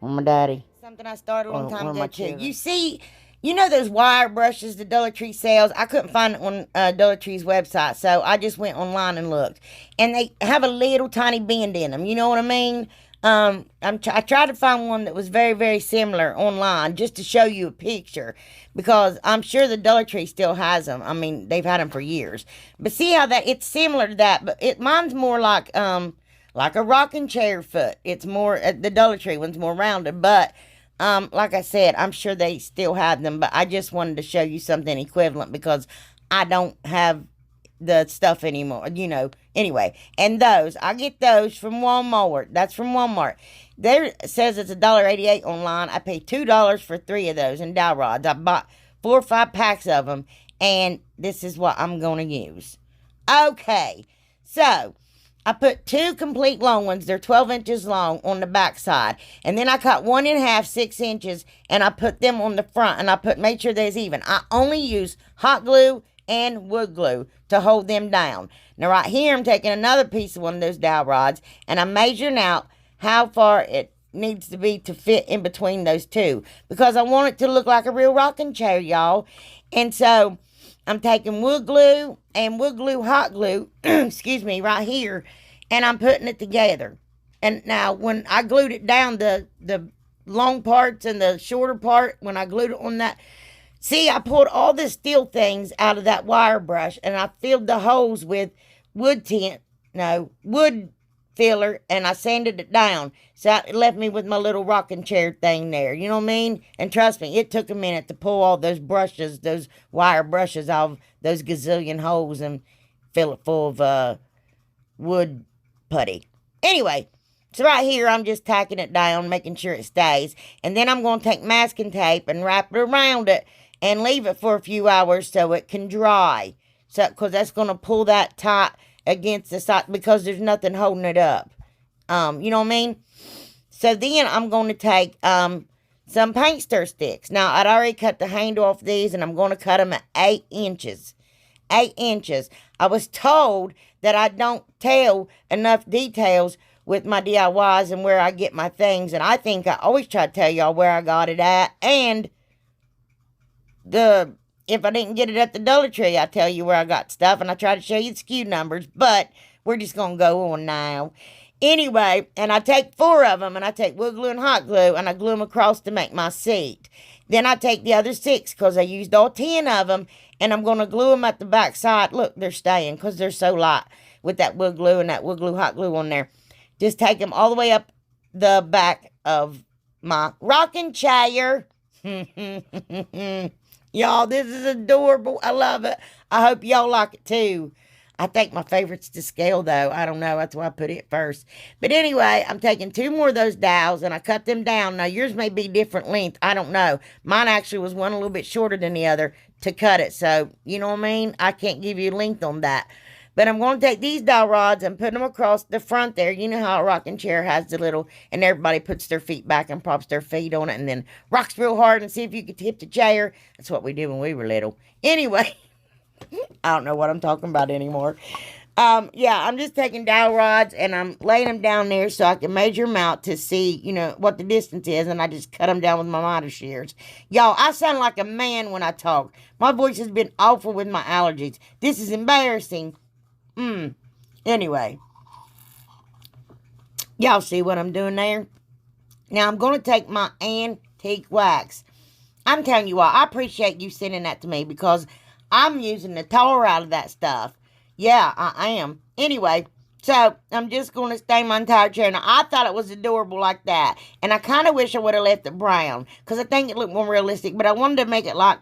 Or my daddy. Something I started a long time ago too. You see, you know those wire brushes the Dollar Tree sells? I couldn't find it on Dollar Tree's website, so I just went online and looked. And they have a little tiny bend in them. You know what I mean? I tried to find one that was very, very similar online just to show you a picture. Because I'm sure the Dollar Tree still has them. I mean, they've had them for years. But see how that, it's similar to that. But mine's more like, like a rocking chair foot. It's more, the Dollar Tree one's more rounded, but like I said, I'm sure they still have them, but I just wanted to show you something equivalent because I don't have the stuff anymore, Anyway, and those, I get those from Walmart. That's from Walmart. There it says it's $1.88 online. I paid $2 for 3 of those in dowel rods. I bought 4 or 5 packs of them, and this is what I'm going to use. Okay, so I put 2 complete long ones. They're 12 inches long on the back side. And then I cut 1 in half, 6 inches, and I put them on the front. And I made sure they's even. I only use hot glue and wood glue to hold them down. Now right here, I'm taking another piece of one of those dowel rods, and I'm measuring out how far it needs to be to fit in between those two. Because I want it to look like a real rocking chair, y'all. And so I'm taking wood glue and wood glue hot glue, excuse me, right here, and I'm putting it together. And now when I glued it down, the long parts and the shorter part, when I glued it on that, see, I pulled all the steel things out of that wire brush, and I filled the holes with wood filler, and I sanded it down. So it left me with my little rocking chair thing there. You know what I mean? And trust me, it took a minute to pull all those brushes, those wire brushes off those gazillion holes and fill it full of wood putty. Anyway, so right here, I'm just tacking it down, making sure it stays. And then I'm going to take masking tape and wrap it around it and leave it for a few hours so it can dry. So, because that's going to pull that tight against the side because there's nothing holding it up. You know what I mean? So then I'm going to take some paint stir sticks. Now, I'd already cut the handle off these, and I'm going to cut them at 8 inches. 8 inches. I was told that I don't tell enough details with my DIYs and where I get my things. And I think I always try to tell y'all where I got it at. And if I didn't get it at the Dollar Tree, I tell you where I got stuff. And I try to show you the SKU numbers. But we're just going to go on now. Anyway, and I take 4 of them, and I take wood glue and hot glue, and I glue them across to make my seat. Then I take the other 6, because I used all 10 of them, and I'm going to glue them at the back side. Look, they're staying, because they're so light with that wood glue and that wood glue hot glue on there. Just take them all the way up the back of my rocking chair. Y'all, this is adorable. I love it. I hope y'all like it too. I think my favorite's to scale, though. I don't know. That's why I put it first. But anyway, I'm taking 2 more of those dowels, and I cut them down. Now, yours may be different length. I don't know. Mine actually was one a little bit shorter than the other to cut it. So, you know what I mean? I can't give you length on that. But I'm going to take these dowel rods and put them across the front there. You know how a rocking chair has the little, and everybody puts their feet back and props their feet on it and then rocks real hard and see if you can tip the chair. That's what we did when we were little. Anyway. I don't know what I'm talking about anymore. Yeah, I'm just taking dowel rods and I'm laying them down there so I can measure them out to see, what the distance is. And I just cut them down with my miter shears. Y'all, I sound like a man when I talk. My voice has been awful with my allergies. This is embarrassing. Anyway. Y'all see what I'm doing there? Now, I'm going to take my antique wax. I'm telling you what, I appreciate you sending that to me because I'm using the tar out of that stuff. Yeah, I am. Anyway, so I'm just going to stain my entire chair. Now, I thought it was adorable like that. And I kind of wish I would have left it brown. Because I think it looked more realistic. But I wanted to make it like,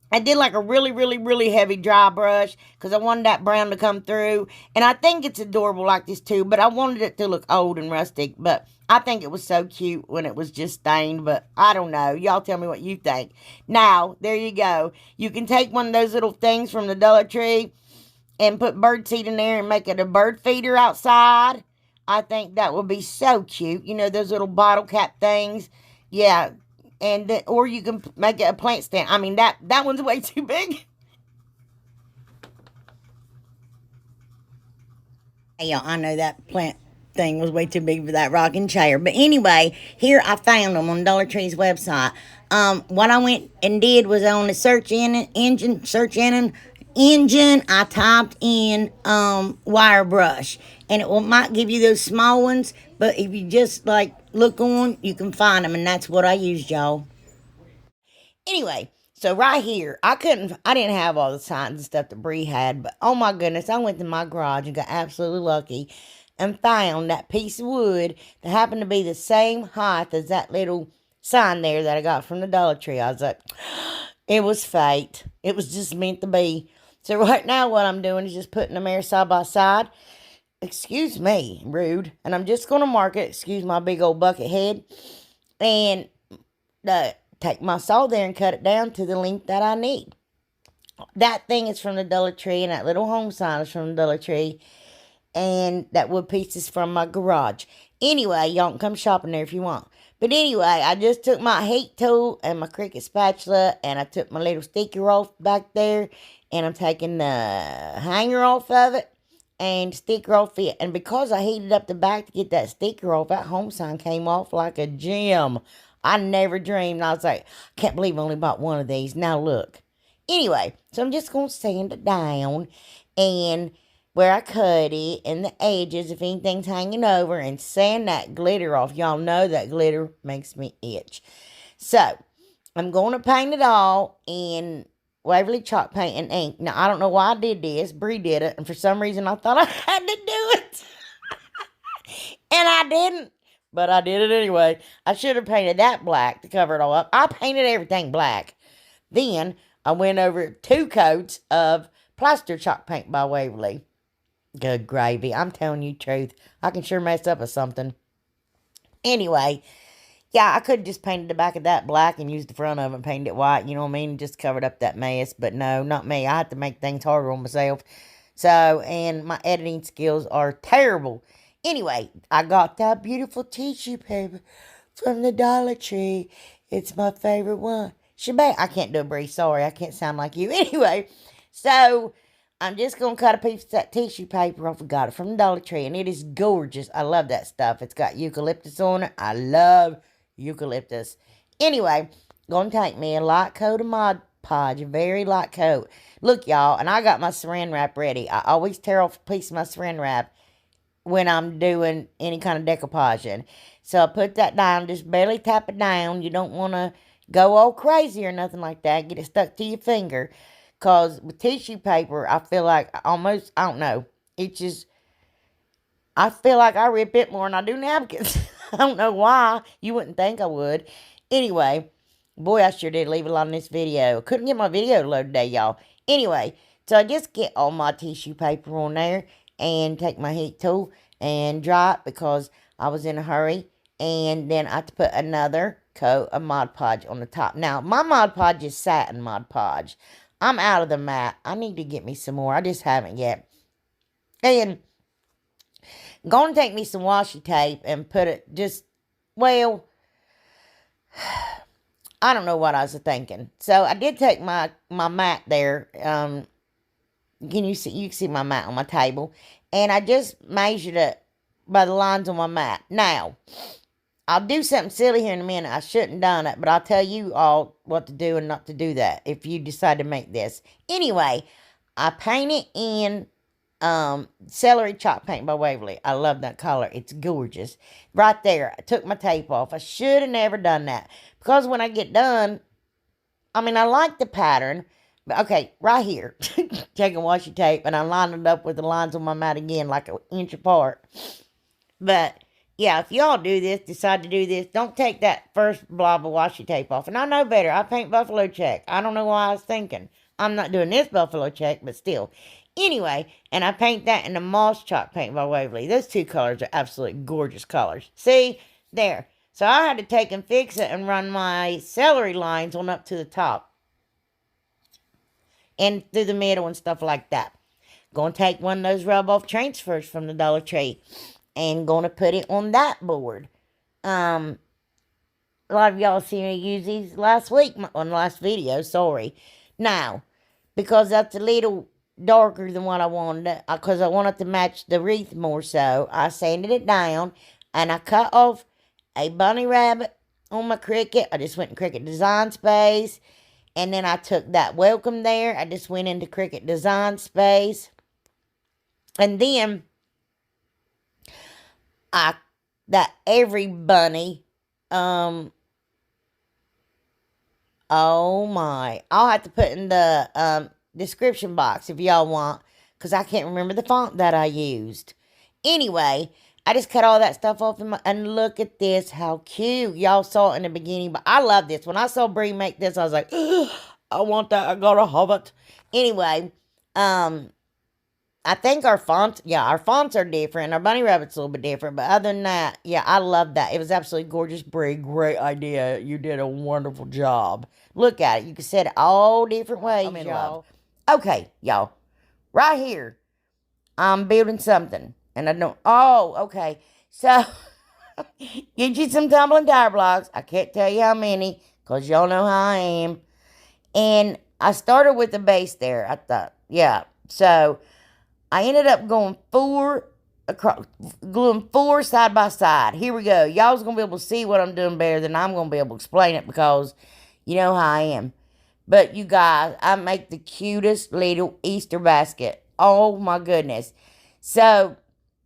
I did like a really, really, really heavy dry brush. Because I wanted that brown to come through. And I think it's adorable like this too. But I wanted it to look old and rustic. But I think it was so cute when it was just stained, but I don't know. Y'all tell me what you think. Now, there you go. You can take one of those little things from the Dollar Tree and put bird seed in there and make it a bird feeder outside. I think that would be so cute. You know, those little bottle cap things. Yeah. And then, or you can make it a plant stand. I mean, that one's way too big. Yeah, I know that plant thing was way too big for that rocking chair. But anyway, here I found them on Dollar Tree's website. What I went and did was on the search engine, I typed in wire brush. And might give you those small ones, but if you just like look on, you can find them, and that's what I used, y'all. Anyway, so right here, I didn't have all the signs and stuff that Bree had, but oh my goodness, I went to my garage and got absolutely lucky. and found that piece of wood that happened to be the same height as that little sign there that I got from the Dollar Tree. I was like, it was fate. It was just meant to be. So right now what I'm doing is just putting them there side by side. Excuse me, rude. And I'm just going to mark it. Excuse my big old bucket head. And take my saw there and cut it down to the length that I need. That thing is from the Dollar Tree, and that little home sign is from the Dollar Tree, and that wood piece is from my garage. Anyway, y'all can come shopping there if you want. But anyway, I just took my heat tool and my Cricut spatula, and I took my little sticker off back there, and I'm taking the hanger off of it and sticker off it. And because I heated up the back to get that sticker off, that home sign came off like a gem. I never dreamed. I was like, I can't believe I only bought one of these. Now look. Anyway, so I'm just going to sand it down, and where I cut it and the edges, if anything's hanging over, and sand that glitter off. Y'all know that glitter makes me itch. So, I'm going to paint it all in Waverly chalk paint and ink. Now, I don't know why I did this. Bree did it, and for some reason I thought I had to do it. And I didn't, but I did it anyway. I should have painted that black to cover it all up. I painted everything black. Then I went over 2 coats of plaster chalk paint by Waverly. Good gravy. I'm telling you the truth. I can sure mess up with something. Anyway, yeah, I could have just painted the back of that black and used the front of it and painted it white, you know what I mean? Just covered up that mess. But no, not me. I have to make things harder on myself. So, and my editing skills are terrible. Anyway, I got that beautiful tissue paper from the Dollar Tree. It's my favorite one. I can't do a Bree. Sorry, I can't sound like you. Anyway, so I'm just going to cut a piece of that tissue paper off. I got it from the Dollar Tree, and it is gorgeous. I love that stuff. It's got eucalyptus on it. I love eucalyptus. Anyway, going to take me a light coat of Mod Podge, a very light coat. Look, y'all, and I got my saran wrap ready. I always tear off a piece of my saran wrap when I'm doing any kind of decoupaging. So I put that down, just barely tap it down. You don't want to go all crazy or nothing like that. Get it stuck to your finger. Because with tissue paper, I feel like I don't know. It's just, I feel like I rip it more than I do napkins. I don't know why. You wouldn't think I would. Anyway, boy, I sure did leave a lot in this video. Couldn't get my video to load today, y'all. Anyway, so I just get all my tissue paper on there and take my heat tool and dry it because I was in a hurry. And then I have to put another coat of Mod Podge on the top. Now, my Mod Podge is satin Mod Podge. I'm out of the matte. I need to get me some more. I just haven't yet. And I'm going to take me some washi tape and put it just, well, I don't know what I was thinking. So I did take my mat there. You can see my mat on my table. And I just measured it by the lines on my mat. Now, I'll do something silly here in a minute. I shouldn't have done it, but I'll tell you all what to do and not to do that if you decide to make this. Anyway, I painted in celery chalk paint by Waverly. I love that color. It's gorgeous. Right there, I took my tape off. I should have never done that because when I get done, I mean, I like the pattern. But okay, right here, taking washi tape, and I lined it up with the lines on my mat again, like an inch apart. But yeah, if y'all do this, decide to do this, don't take that first blob of washi tape off. And I know better. I paint buffalo check. I don't know why I was thinking. I'm not doing this buffalo check, but still. Anyway, and I paint that in the moss chalk paint by Waverly. Those 2 colors are absolutely gorgeous colors. See? There. So I had to take and fix it and run my celery lines on up to the top. And through the middle and stuff like that. Going to take one of those rub-off transfers from the Dollar Tree. And going to put it on that board. A lot of y'all seen me use these last week on the last video. Sorry. Now, because that's a little darker than what I wanted, because I wanted to match the wreath more so, I sanded it down, and I cut off a bunny rabbit on my Cricut. I just went in Cricut Design Space, and then I took that welcome there. I just went into Cricut Design Space, and then every bunny, oh my, I'll have to put in the description box if y'all want, because I can't remember the font that I used. Anyway, I just cut all that stuff off and look at this, how cute. Y'all saw it in the beginning, but I love this. When I saw Brie make this, I was like, I want that. I gotta have it. Anyway, I think our fonts are different. Our bunny rabbit's a little bit different, but other than that, yeah, I love that. It was absolutely gorgeous, Brie. Great idea. You did a wonderful job. Look at it. You can set it all different ways, I'm in y'all. Love. Okay, y'all. Right here, I'm building something, and I don't. Oh, okay. So, get you some tumbling tire blocks. I can't tell you how many, cause y'all know how I am. And I started with the base there. I thought, yeah. So I ended up going gluing 4 side by side. Here we go. Y'all's going to be able to see what I'm doing better than I'm going to be able to explain it because you know how I am. But you guys, I make the cutest little Easter basket. Oh my goodness. So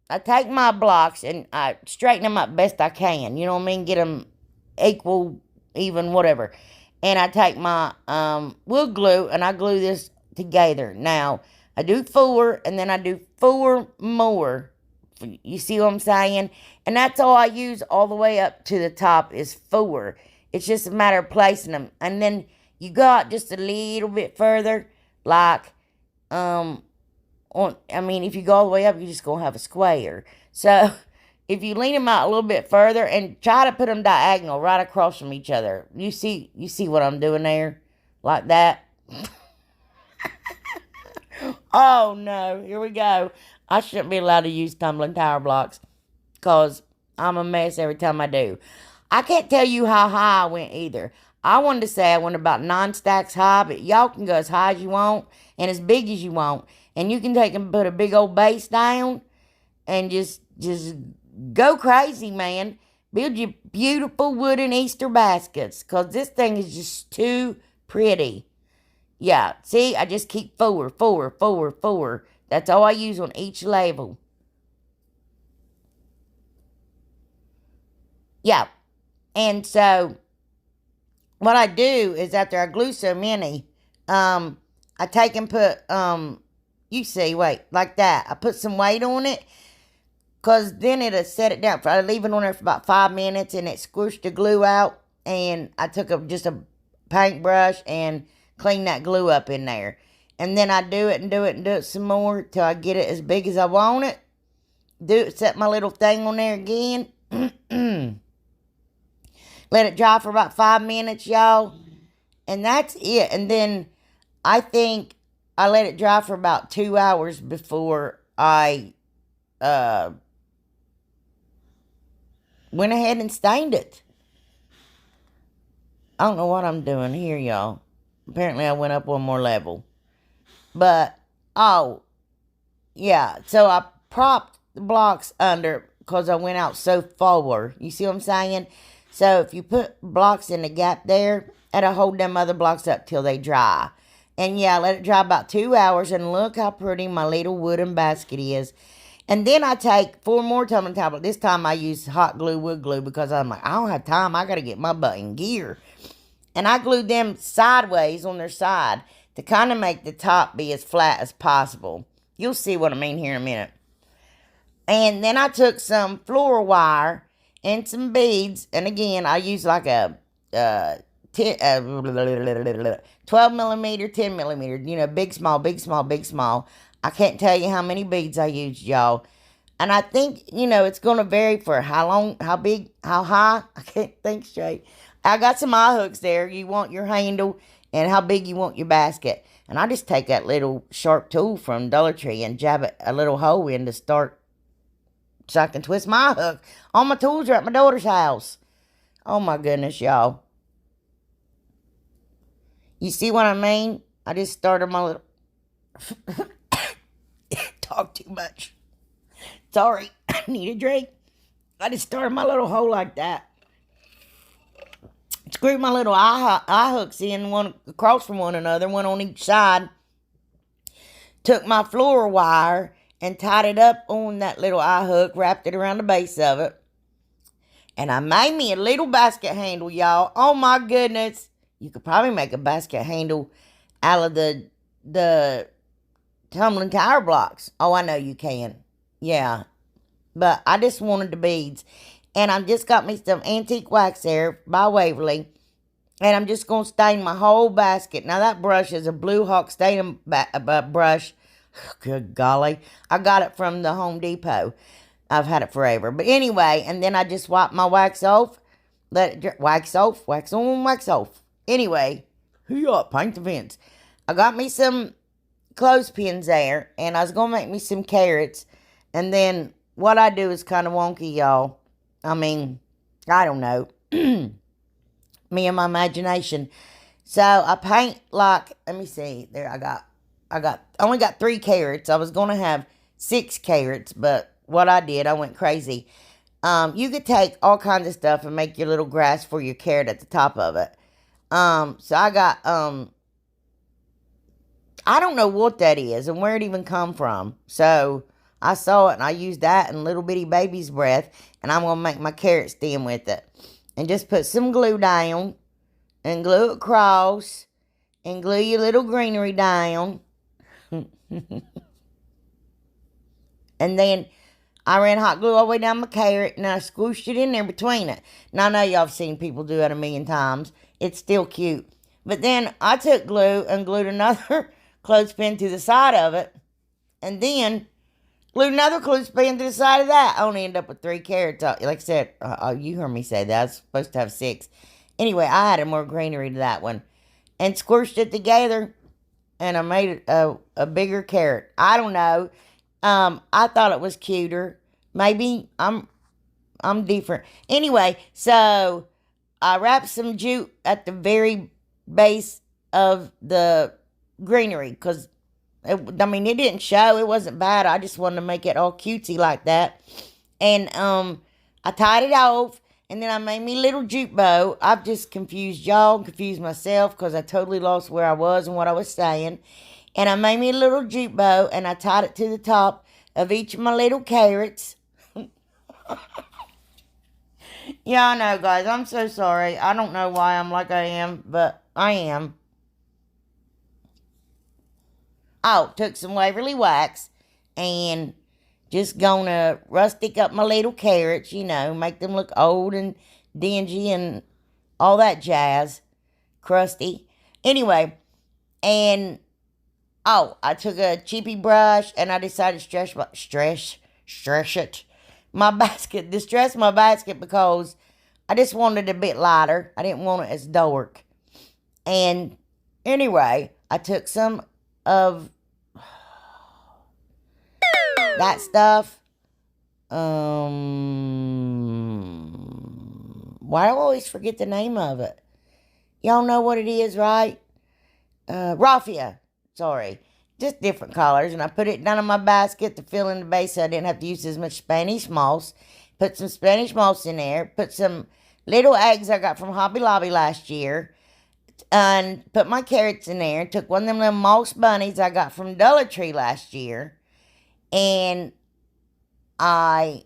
I take my blocks and I straighten them up best I can. You know what I mean? Get them equal, even, whatever. And I take my wood glue and I glue this together. Now, I do 4 and then I do 4 more. You see what I'm saying? And that's all I use all the way up to the top is 4. It's just a matter of placing them. And then you go out just a little bit further, like, if you go all the way up, you're just going to have a square. So, if you lean them out a little bit further and try to put them diagonal right across from each other. You see what I'm doing there? Like that. Oh, no. Here we go. I shouldn't be allowed to use tumbling tire blocks because I'm a mess every time I do. I can't tell you how high I went either. I wanted to say I went about 9 stacks high, but y'all can go as high as you want and as big as you want. And you can take and put a big old base down and just go crazy, man. Build your beautiful wooden Easter baskets because this thing is just too pretty. Yeah, see, I just keep 4. That's all I use on each label. Yeah, and so what I do is after I glue so many, I take and put, you see, wait, like that. I put some weight on it. Because then it'll set it down. I leave it on there for about 5 minutes and it squished the glue out. And I took just a paintbrush and cleaned that glue up in there. And then I do it some more till I get it as big as I want it. Set my little thing on there again. Let it dry for about 5 minutes, y'all. And that's it. And then I think I let it dry for about 2 hours before I went ahead and stained it. I don't know what I'm doing here, y'all. Apparently I went up one more level. But, oh, yeah. So I propped the blocks under because I went out so forward. You see what I'm saying? So if you put blocks in the gap there, it'll hold them other blocks up till they dry. And yeah, let it dry about 2 hours. And look how pretty my little wooden basket is. And then I take 4 more tumbling tablets. This time I use hot glue, wood glue, because I'm like, I don't have time. I got to get my butt in gear. And I glued them sideways on their side to kind of make the top be as flat as possible. You'll see what I mean here in a minute. And then I took some floral wire and some beads. And again, I use like a 12 millimeter, 10 millimeter. You know, big, small, big, small, big, small. I can't tell you how many beads I used, y'all. And I think, it's going to vary for how long, how big, how high. I can't think straight. I got some eye hooks there. You want your handle and how big you want your basket. And I just take that little sharp tool from Dollar Tree and jab it a little hole in to start so I can twist my hook. All my tools are at my daughter's house. Oh, my goodness, y'all. You see what I mean? I just started my little... Talk too much. Sorry, I need a drink. I just started my little hole like that. Screwed my little eye hooks in, one across from one another, one on each side. Took my floral wire and tied it up on that little eye hook, wrapped it around the base of it. And I made me a little basket handle, y'all. Oh my goodness. You could probably make a basket handle out of the tumbling tire blocks. Oh, I know you can. Yeah. But I just wanted the beads. And I just got me some antique wax there by Waverly. And I'm just going to stain my whole basket. Now, that brush is a Blue Hawk staining brush. Good golly. I got it from the Home Depot. I've had it forever. But anyway, and then I just wipe my wax off. Let it wax off, wax on, wax off. Anyway, paint the fence. I got me some clothespins there. And I was going to make me some carrots. And then what I do is kind of wonky, y'all. I mean, I don't know. Me and my imagination. So I paint like, let me see. There I only got 3 carrots. I was going to have 6 carrots, but what I did, I went crazy. You could take all kinds of stuff and make your little grass for your carrot at the top of it. So I got, I don't know what that is and where it even come from. So I saw it and I used that and little bitty baby's breath, and I'm going to make my carrot stem with it. And just put some glue down and glue it across and glue your little greenery down. And then I ran hot glue all the way down my carrot and I squished it in there between it. Now I know y'all have seen people do it a million times. It's still cute. But then I took glue and glued another clothespin to the side of it. And then glued another clothespin to the side of that. I only ended up with 3 carrots. Like I said, you heard me say that. I was supposed to have 6. Anyway, I added more greenery to that one. And squished it together. And I made it a bigger carrot. I don't know. I thought it was cuter. Maybe I'm different. Anyway, so I wrapped some jute at the very base of the greenery. Because it didn't show. It wasn't bad. I just wanted to make it all cutesy like that. And I tied it off. And then I made me a little jute bow. I've just confused y'all, confused myself, because I totally lost where I was and what I was saying. And I made me a little jute bow, and I tied it to the top of each of my little carrots. Yeah, I know, guys. I'm so sorry. I don't know why I'm like I am, but I am. Oh, took some Waverly wax and just gonna rustic up my little carrots, make them look old and dingy and all that jazz. Crusty. Anyway, and I took a cheapy brush and I decided to distress my basket because I just wanted it a bit lighter. I didn't want it as dark. And anyway, I took some of that stuff. Why do I always forget the name of it? Y'all know what it is, right? Raffia. Sorry. Just different colors. And I put it down in my basket to fill in the base so I didn't have to use as much Spanish moss. Put some Spanish moss in there. Put some little eggs I got from Hobby Lobby last year. And put my carrots in there. Took one of them little moss bunnies I got from Dollar Tree last year. And I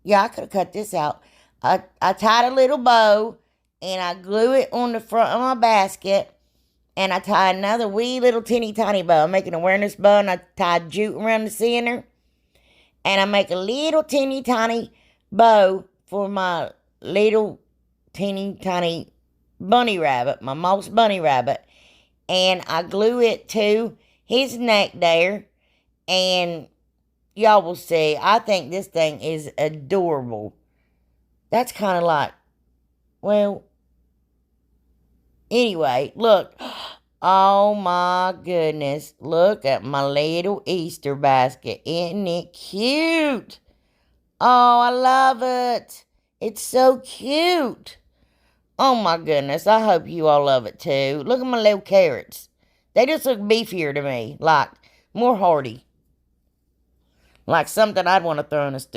could have cut this out. I tied a little bow and I glue it on the front of my basket. And I tied another wee little teeny tiny bow. I'm making an awareness bow and I tied jute around the center. And I make a little teeny tiny bow for my little teeny tiny bunny rabbit, my moss bunny rabbit. And I glue it to his neck there. And y'all will see. I think this thing is adorable. That's kind of like, well, anyway, look. Oh my goodness. Look at my little Easter basket. Isn't it cute? Oh, I love it. It's so cute. Oh my goodness. I hope you all love it too. Look at my little carrots. They just look beefier to me. Like more hearty. Like something I'd want to throw in a stew.